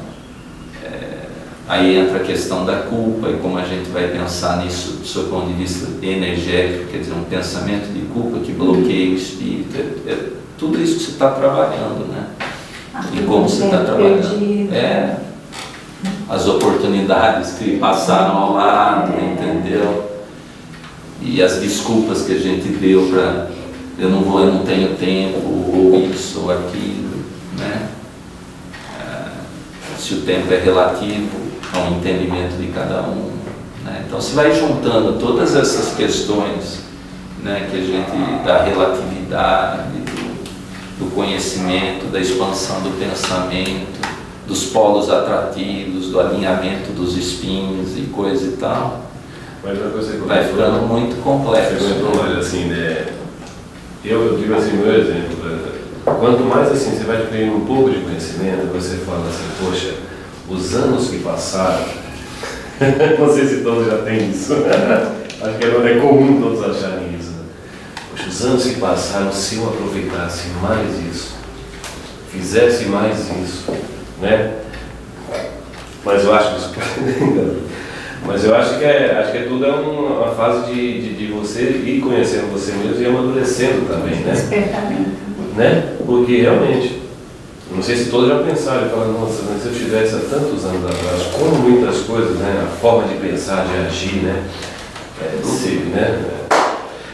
aí entra a questão da culpa e como a gente vai pensar nisso do seu ponto de vista energético, quer dizer, um pensamento de culpa que bloqueia o espírito. Tudo isso que você está trabalhando, né? E como você está trabalhando. As oportunidades que passaram ao lado, entendeu? E as desculpas que a gente deu para eu não tenho tempo, ou isso, ou aquilo, né? Se o tempo é relativo ao entendimento de cada um, né? Então se vai juntando todas essas questões, né, que a gente, da relatividade, do conhecimento, da expansão do pensamento, dos polos atrativos, do alinhamento dos espinhos e coisa e tal. Mas uma coisa que vai ficando muito complexo. Mas assim, né? Eu digo assim, meu exemplo, quanto mais assim você vai adquirindo um pouco de conhecimento, você fala assim, poxa, os anos que passaram, não sei se todos já têm isso, acho que é comum todos acharem isso. Né? Poxa, os anos que passaram, se eu aproveitasse mais isso, fizesse mais isso, né? Mas eu acho que isso mas eu acho que tudo é uma fase de você ir conhecendo você mesmo e amadurecendo também, né? Despertamento. Né? Porque realmente, não sei se todos já pensaram e falaram, nossa, mas se eu tivesse há tantos anos atrás, como muitas coisas, né? A forma de pensar, de agir, né? Né?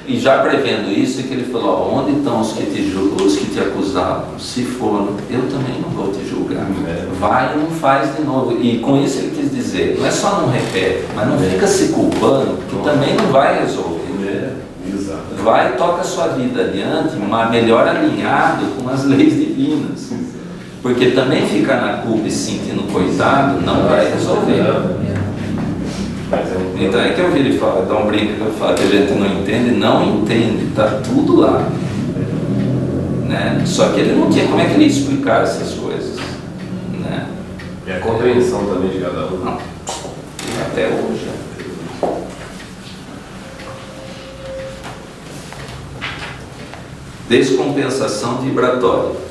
E já prevendo isso, é que ele falou, ó, onde estão os que te julgam, os que te acusavam? Se foram, eu também não vou te julgar. Vai e não faz de novo. E com isso ele quis dizer, não é só não repete, mas não fica se culpando, que também não vai resolver. Exato. vai e toca a sua vida adiante, melhor alinhado com as leis divinas. Porque também ficar na culpa e se sentindo coitado não vai resolver. Então é que eu vi ele falar, dá um brinco que eu falo que a gente não entende, está tudo lá. Né? Só que ele não tinha como é que ele ia explicar essas coisas. Né? E a compreensão também de cada um. Não. Até hoje. Descompensação vibratória.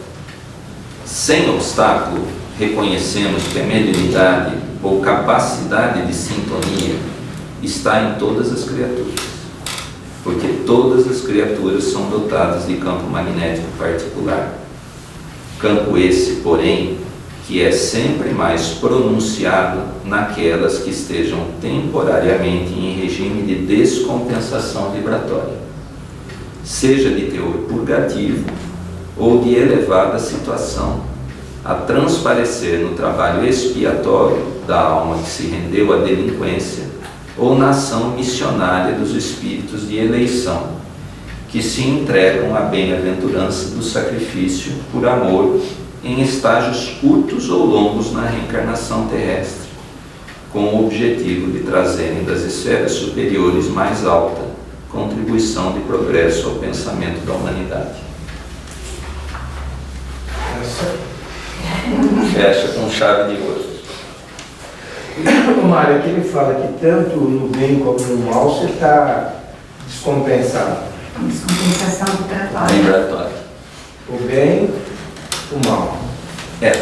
Sem obstáculo, reconhecemos que a mediunidade ou capacidade de sintonia está em todas as criaturas, porque todas as criaturas são dotadas de campo magnético particular. Campo esse, porém, que é sempre mais pronunciado naquelas que estejam temporariamente em regime de descompensação vibratória, seja de teor purgativo ou de elevada situação, a transparecer no trabalho expiatório da alma que se rendeu à delinquência ou na ação missionária dos espíritos de eleição, que se entregam à bem-aventurança do sacrifício por amor em estágios curtos ou longos na reencarnação terrestre, com o objetivo de trazerem das esferas superiores mais alta contribuição de progresso ao pensamento da humanidade. Fecha com chave de ouro. O Mário, aqui ele fala que tanto no bem como no mal você está descompensado. Descompensação vibratória. Vibratório. O bem, o mal.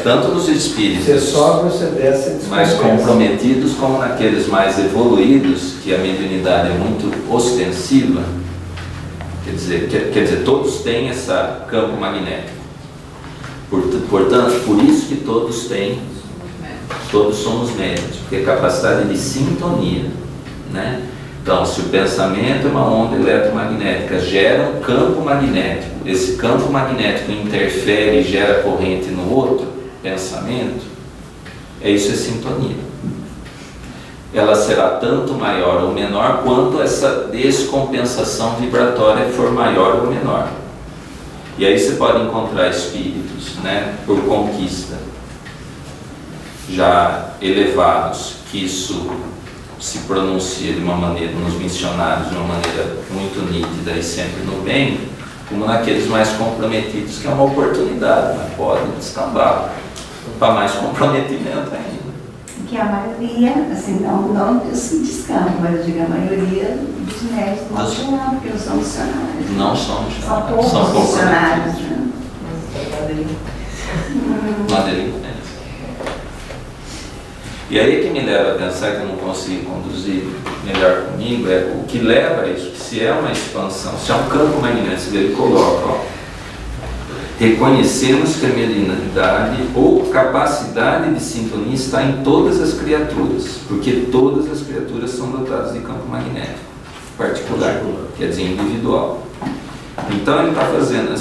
Tanto nos espíritos Você sobe, você desce, mais comprometidos, como naqueles mais evoluídos, que a mediunidade é muito ostensiva. Quer dizer, todos têm esse campo magnético. Portanto, por isso que todos somos médiuns, porque a capacidade de sintonia, né? Então, se o pensamento é uma onda eletromagnética, gera um campo magnético, esse campo magnético interfere e gera corrente no outro pensamento, isso é sintonia. Ela será tanto maior ou menor quanto essa descompensação vibratória for maior ou menor. E aí você pode encontrar espíritos, né, por conquista, já elevados, que isso se pronuncia de uma maneira, nos missionários, de uma maneira muito nítida e sempre no bem, como naqueles mais comprometidos, que é uma oportunidade, mas pode descambar para mais comprometimento ainda. Que a maioria, assim, não se descampa, mas eu digo a maioria dos médicos não são, porque não são missionários. Não são missionários. São poucos missionários, né? Uma delinquência. E aí que me leva a pensar, que eu não consigo conduzir melhor comigo, é o que leva a isso, que se é uma expansão, se é um campo magnético, ele coloca, ó, reconhecemos que a mediunidade ou capacidade de sintonia está em todas as criaturas, porque todas as criaturas são dotadas de campo magnético particular, quer dizer, individual. Então ele está fazendo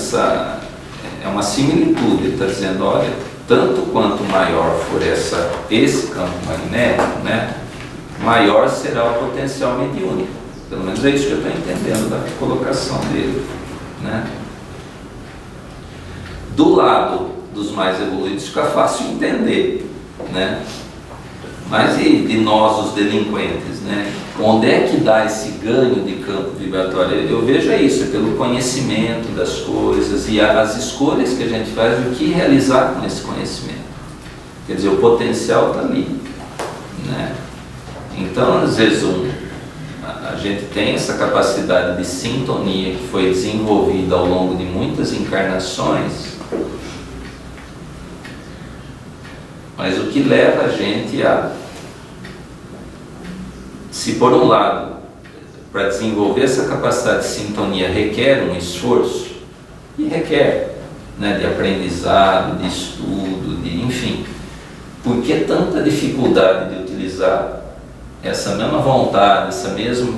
é uma similitude, ele está dizendo, olha, tanto quanto maior for esse campo magnético, né, maior será o potencial mediúnico. Pelo menos é isso que eu estou entendendo da colocação dele, né? Do lado dos mais evoluídos fica fácil entender, né? Mas e de nós, os delinquentes, né? Onde é que dá esse ganho de campo vibratório? Eu vejo isso, é pelo conhecimento das coisas e as escolhas que a gente faz do que realizar com esse conhecimento. Quer dizer, o potencial está ali, né? Então, às vezes, a gente tem essa capacidade de sintonia que foi desenvolvida ao longo de muitas encarnações, mas o que leva a gente se por um lado, para desenvolver essa capacidade de sintonia requer um esforço, e requer, né, de aprendizado, de estudo, enfim, por que tanta dificuldade de utilizar essa mesma vontade, essa mesma,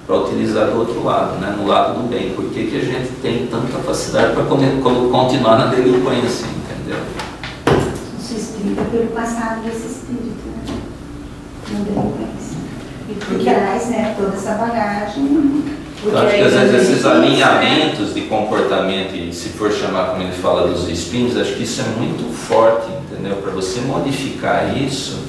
para utilizar do outro lado, né, no lado do bem? Por que a gente tem tanta facilidade para continuar na delinquência, entendeu? Isso explica pelo passado desse espírito, né? Na delinquência. E por trás, né, toda essa bagagem Eu acho que às vezes esses alinhamentos de comportamento, e se for chamar como ele fala dos espinhos, acho que isso é muito forte, entendeu? Para você modificar isso,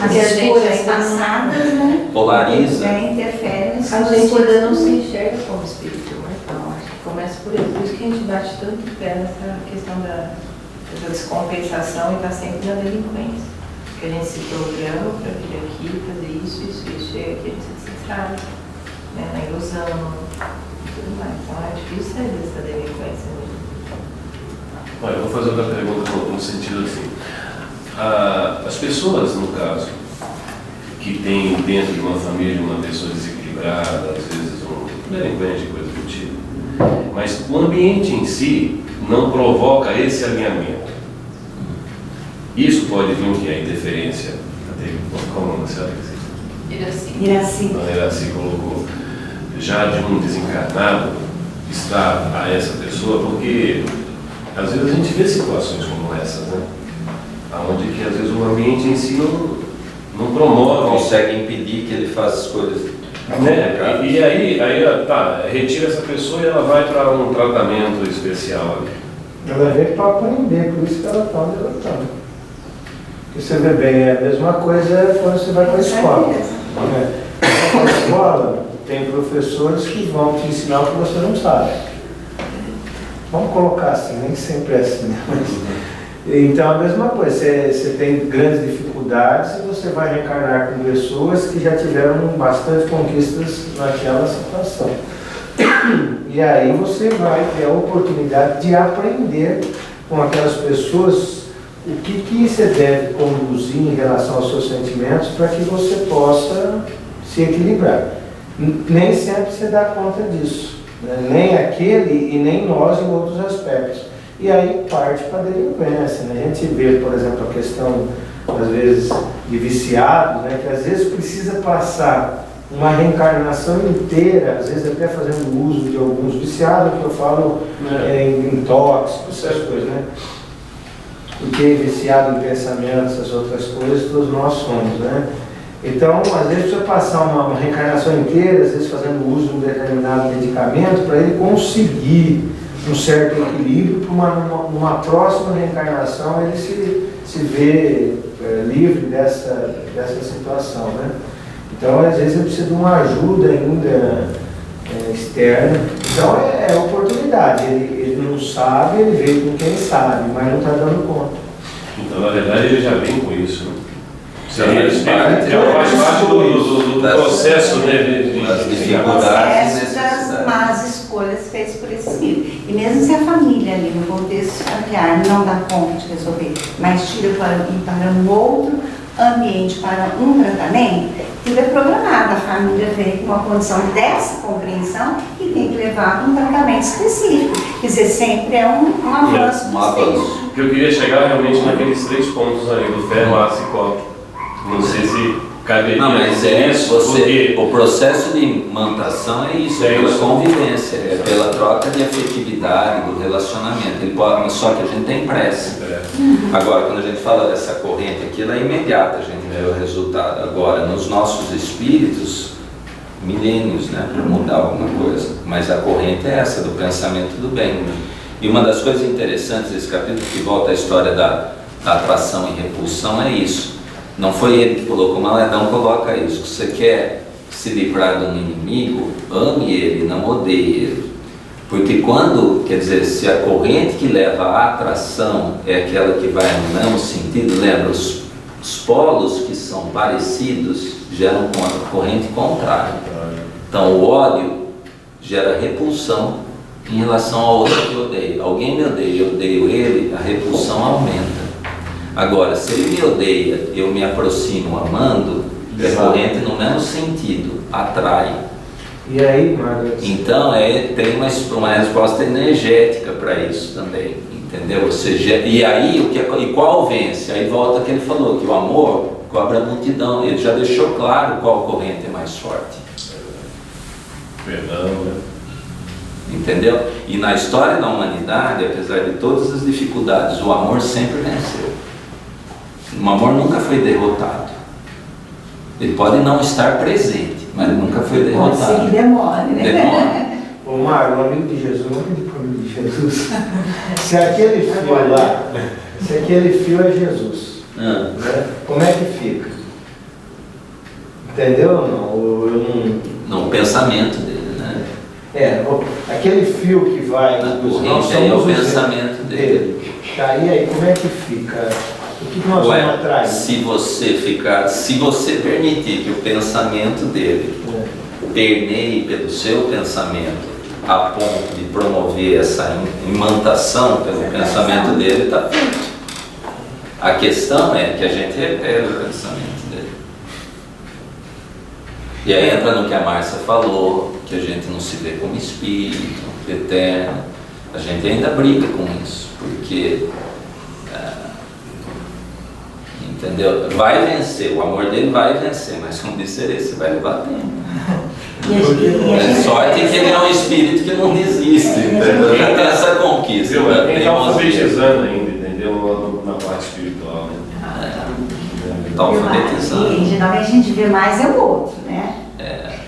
As Porque a gente escolhas ainda não- passadas, né? polariza. Interferem nas A suas gente ainda não escolhas. se enxerga como espírito, né? Então, acho que começa por isso. Por isso que a gente bate tanto pé nessa questão da descompensação e está sempre na delinquência. Porque a gente se programa para vir aqui, fazer isso, chega aqui, a gente se distrai, né? Na ilusão e tudo mais. Então é difícil sair dessa delinquência mesmo. Olha, eu vou fazer outra pergunta no sentido assim. As pessoas, no caso, que tem dentro de uma família uma pessoa desequilibrada, às vezes um delinquente, coisa do tipo, mas o ambiente em si não provoca esse alinhamento. Isso pode vir o que? A interferência. Qual o nome da senhora? Iraci. Então, ela se colocou já de um desencarnado estar a essa pessoa, porque às vezes a gente vê situações como essas, né? Onde que às vezes o ambiente em si não promove. Consegue impedir que ele faça escolhas. Né? E aí, tá, retira essa pessoa e ela vai para um tratamento especial ali. Ela veio para aprender, por isso que ela está onde ela está. Porque você vê bem, é a mesma coisa quando você vai para a escola. Na escola, tem professores que vão te ensinar o que você não sabe. Vamos colocar assim, nem sempre é assim, né? Então, a mesma coisa, você tem grandes dificuldades e você vai reencarnar com pessoas que já tiveram bastante conquistas naquela situação. E aí você vai ter a oportunidade de aprender com aquelas pessoas o que você deve conduzir em relação aos seus sentimentos para que você possa se equilibrar. Nem sempre você dá conta disso, né? Nem aquele e nem nós em outros aspectos. E aí parte para a delinquência, né? A gente vê, por exemplo, a questão, às vezes, de viciados, né? Que às vezes precisa passar uma reencarnação inteira, às vezes até fazendo uso de alguns viciados, que eu falo em tóxicos, essas coisas, né? Porque viciado em pensamentos, essas outras coisas, todos nós somos, né? Então, às vezes precisa passar uma reencarnação inteira, às vezes fazendo uso de um determinado medicamento, para ele conseguir um certo equilíbrio, para uma próxima reencarnação ele se vê livre dessa situação, né? Então, às vezes ele precisa de uma ajuda ainda externa. Então, é oportunidade. Ele não sabe, ele veio com quem sabe, mas não está dando conta. Então, na verdade, ele já vem com isso, né? Já faz parte do processo, né, das O dificuldades e processo das necessidades. más escolhas feitas por esse filho. E mesmo se a família ali no contexto familiar não dá conta de resolver, mas tira para um outro ambiente, para um tratamento, tudo é programado. A família vem com uma condição dessa compreensão e tem que levar para um tratamento específico. Quer dizer, sempre é um avanço Um do avanço. espírito. que eu queria chegar realmente naqueles 3 pontos ali, do ferro, aço e cobre. Não sei se caberia Não, mas dizer isso, porque o processo de imantação é isso, É pela isso. convivência, é pela troca de afetividade, do relacionamento. Ele pode, só que a gente tem pressa. Agora, quando a gente fala dessa corrente aqui, ela é imediata, a gente vê o resultado. Agora, nos nossos espíritos, milênios, né, para mudar alguma coisa. Mas a corrente é essa, do pensamento do bem. Né? E uma das coisas interessantes desse capítulo, que volta à história da atração e repulsão, é isso. Não foi ele que colocou, mas Adão coloca isso. Você quer se livrar de um inimigo, ame ele, não odeie ele. Porque quando, quer dizer, se a corrente que leva à atração é aquela que vai no mesmo sentido, lembra, os polos que são parecidos geram uma corrente contrária. Então o ódio gera repulsão em relação ao outro que odeia. Alguém me odeia, eu odeio ele, a repulsão aumenta. Agora, se ele me odeia, eu me aproximo amando, é corrente no mesmo sentido, atrai. E aí, Margaret? Então, tem uma resposta energética para isso também, entendeu? Ou seja, e aí, e qual vence? Aí volta o que ele falou, que o amor cobre a multidão. Ele já deixou claro qual corrente é mais forte. perdão, né? Entendeu? E na história da humanidade, apesar de todas as dificuldades, o amor sempre venceu. O amor nunca foi derrotado. Ele pode não estar presente, mas ele nunca foi Pode ser que derrotado. demore, né? Demora. Ô Mário, o amigo de Jesus, não amigo de Jesus. Se aquele fio lá, se aquele fio é Jesus, Ah, né? Como é que fica? Entendeu ou não? Ou eu não... no pensamento dele, né? Aquele fio que vai... Na nós corrente aí é o somos os pensamento dele. Tá, e aí, como é que fica? O que nós vamos atrair? se você permitir que o pensamento dele permeie pelo seu pensamento a ponto de promover essa imantação pelo pensamento dele, está feito. A questão é que a gente repele o pensamento dele. E aí entra no que a Márcia falou, que a gente não se vê como espírito eterno. A gente ainda briga com isso, porque entendeu? Vai vencer, o amor dele vai vencer, mas como disse esse, vai levar tempo. É sorte que ele é um espírito que não desiste, entendeu? Já tem essa conquista. Viu? Já Quem tem está umas alfabetizando ainda, entendeu? Na parte espiritual, né? Está alfabetizando. E geralmente a gente vê mais é o outro, né?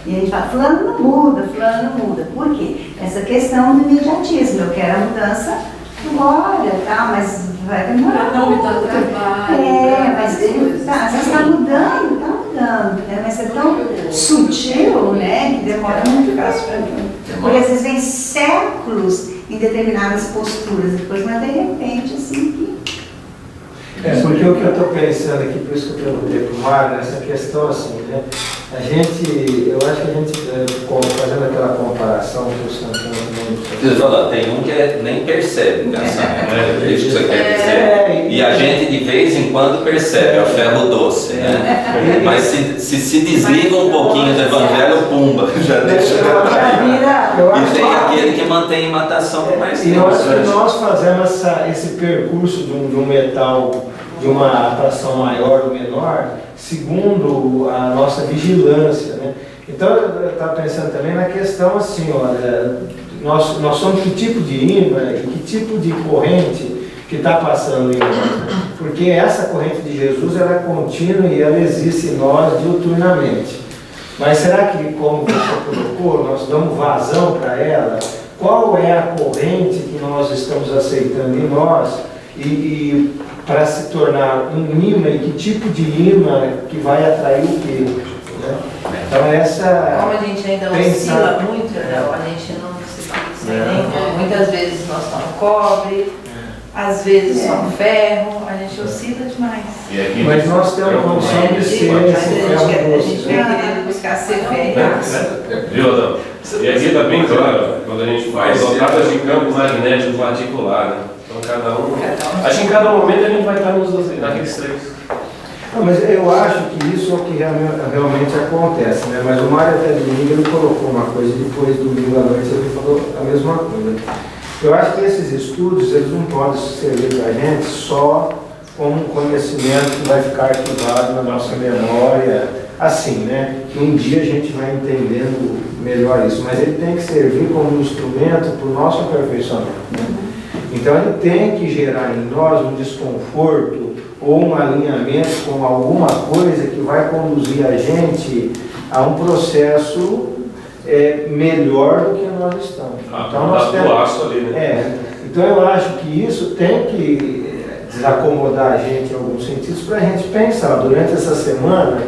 E a gente fala, fulano não muda, fulano não muda. Por quê? Essa questão do imediatismo. Eu quero a mudança agora, tá? Mas vai demorar. Não me dá trabalho. Mas ele às vezes está mudando, né? Mas é tão sutil, né? Que demora muito fácil para mim. Porque às vezes vem séculos em determinadas posturas, depois, mas de repente, assim, que... Porque o que eu estou pensando aqui, por isso que eu perguntei para o Mário, nessa questão assim, né? Eu acho que a gente, fazendo aquela comparação que o Santana Você falou, tem um que nem percebe o pensamento, é isso que você quer dizer. E a gente de vez em quando percebe, é o ferro doce, né? Mas se desliga um pouquinho do evangelho, pumba, já deixa de atrair. E tem aquele que mantém imatação por mais tempo. E eu acho que nós fazemos esse percurso de um metal, de uma atração maior ou menor, segundo a nossa vigilância, né? Então eu estava pensando também na questão assim, olha, nós somos que tipo de ímã e que tipo de corrente que está passando em nós, porque essa corrente de Jesus ela é contínua e ela existe em nós diuturnamente. Mas será que, como você colocou, nós damos vazão para ela? Qual é a corrente que nós estamos aceitando em nós e para se tornar um imã, e que tipo de imã que vai atrair o quê? Né? Então Como a gente ainda oscila muito, a gente não se fixa nem. Muitas vezes nós somos cobre, às vezes somos ferro, a gente oscila demais. Mas nós temos condição de ser esse ferro A gente vai querendo buscar ser ferro. Viu, Adão? E aqui está bem claro, quando a gente faz dotadas de campo magnético particular, né? Então cada um. Acho que em cada momento a gente vai estar naqueles três. Não, mas eu acho que isso é o que realmente acontece, né? Mas o Mário até domingo ele colocou uma coisa, depois domingo à noite ele falou a mesma coisa. Eu acho que esses estudos eles não podem servir para a gente só como um conhecimento que vai ficar arquivado na nossa memória, assim, né? Que um dia a gente vai entendendo melhor isso, mas ele tem que servir como um instrumento para o nosso aperfeiçoamento, né? Então ele tem que gerar em nós um desconforto ou um alinhamento com alguma coisa que vai conduzir a gente a um processo melhor do que nós estamos. Então, nós temos, ali, né? então eu acho que isso tem que desacomodar a gente em alguns sentidos para a gente pensar, durante essa semana,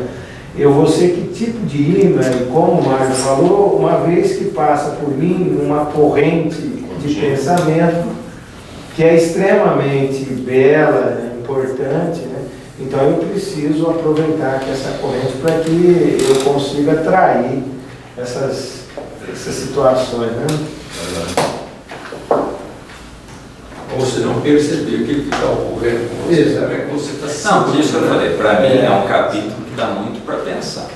eu vou ser que tipo de imã, e como o Mário falou, uma vez que passa por mim uma corrente de pensamento que é extremamente bela, né, importante, né? Então eu preciso aproveitar essa corrente para que eu consiga atrair essas situações, né? Ou se não perceber que ele está ocorrendo com você. Exato. É que você está Não, por isso que eu falei, para mim é um capítulo que dá muito para pensar.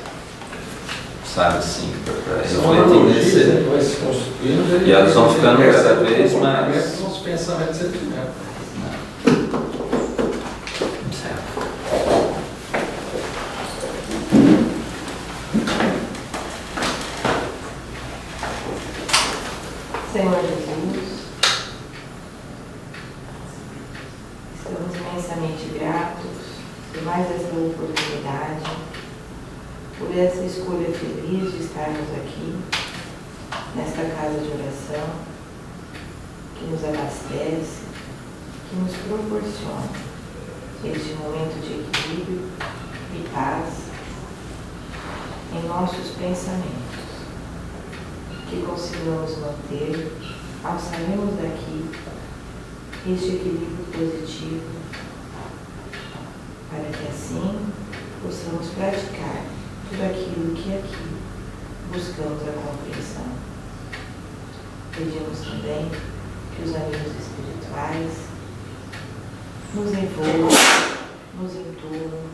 Sabe assim, para refletir nesse. Vai se constituindo, E elas vão ficando cada vez mais. São os pensamentos e sentimentos. Senhor Jesus, estamos imensamente gratos por mais essa oportunidade por essa escolha feliz de estarmos aqui, nesta casa de oração, que nos abastece, que nos proporciona este momento de equilíbrio e paz em nossos pensamentos, que consigamos manter, ao sairmos daqui, este equilíbrio positivo, para que assim possamos praticar tudo aquilo que aqui buscamos a compreensão. Pedimos também que os amigos espirituais nos envolvam, nos enturmam,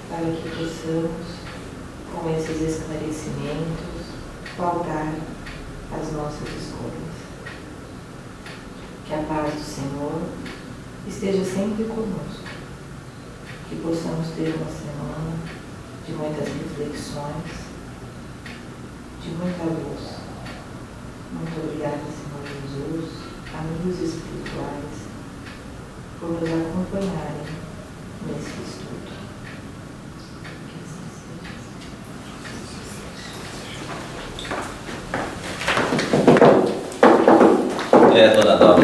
para que possamos, com esses esclarecimentos, pautar as nossas escolhas. Que a paz do Senhor esteja sempre conosco, que possamos ter uma semana de muitas reflexões, de muita luz. Muito obrigada, Senhor Jesus, amigos espirituais, por nos acompanharem nesse estudo. Que assim seja. Dona Dalva,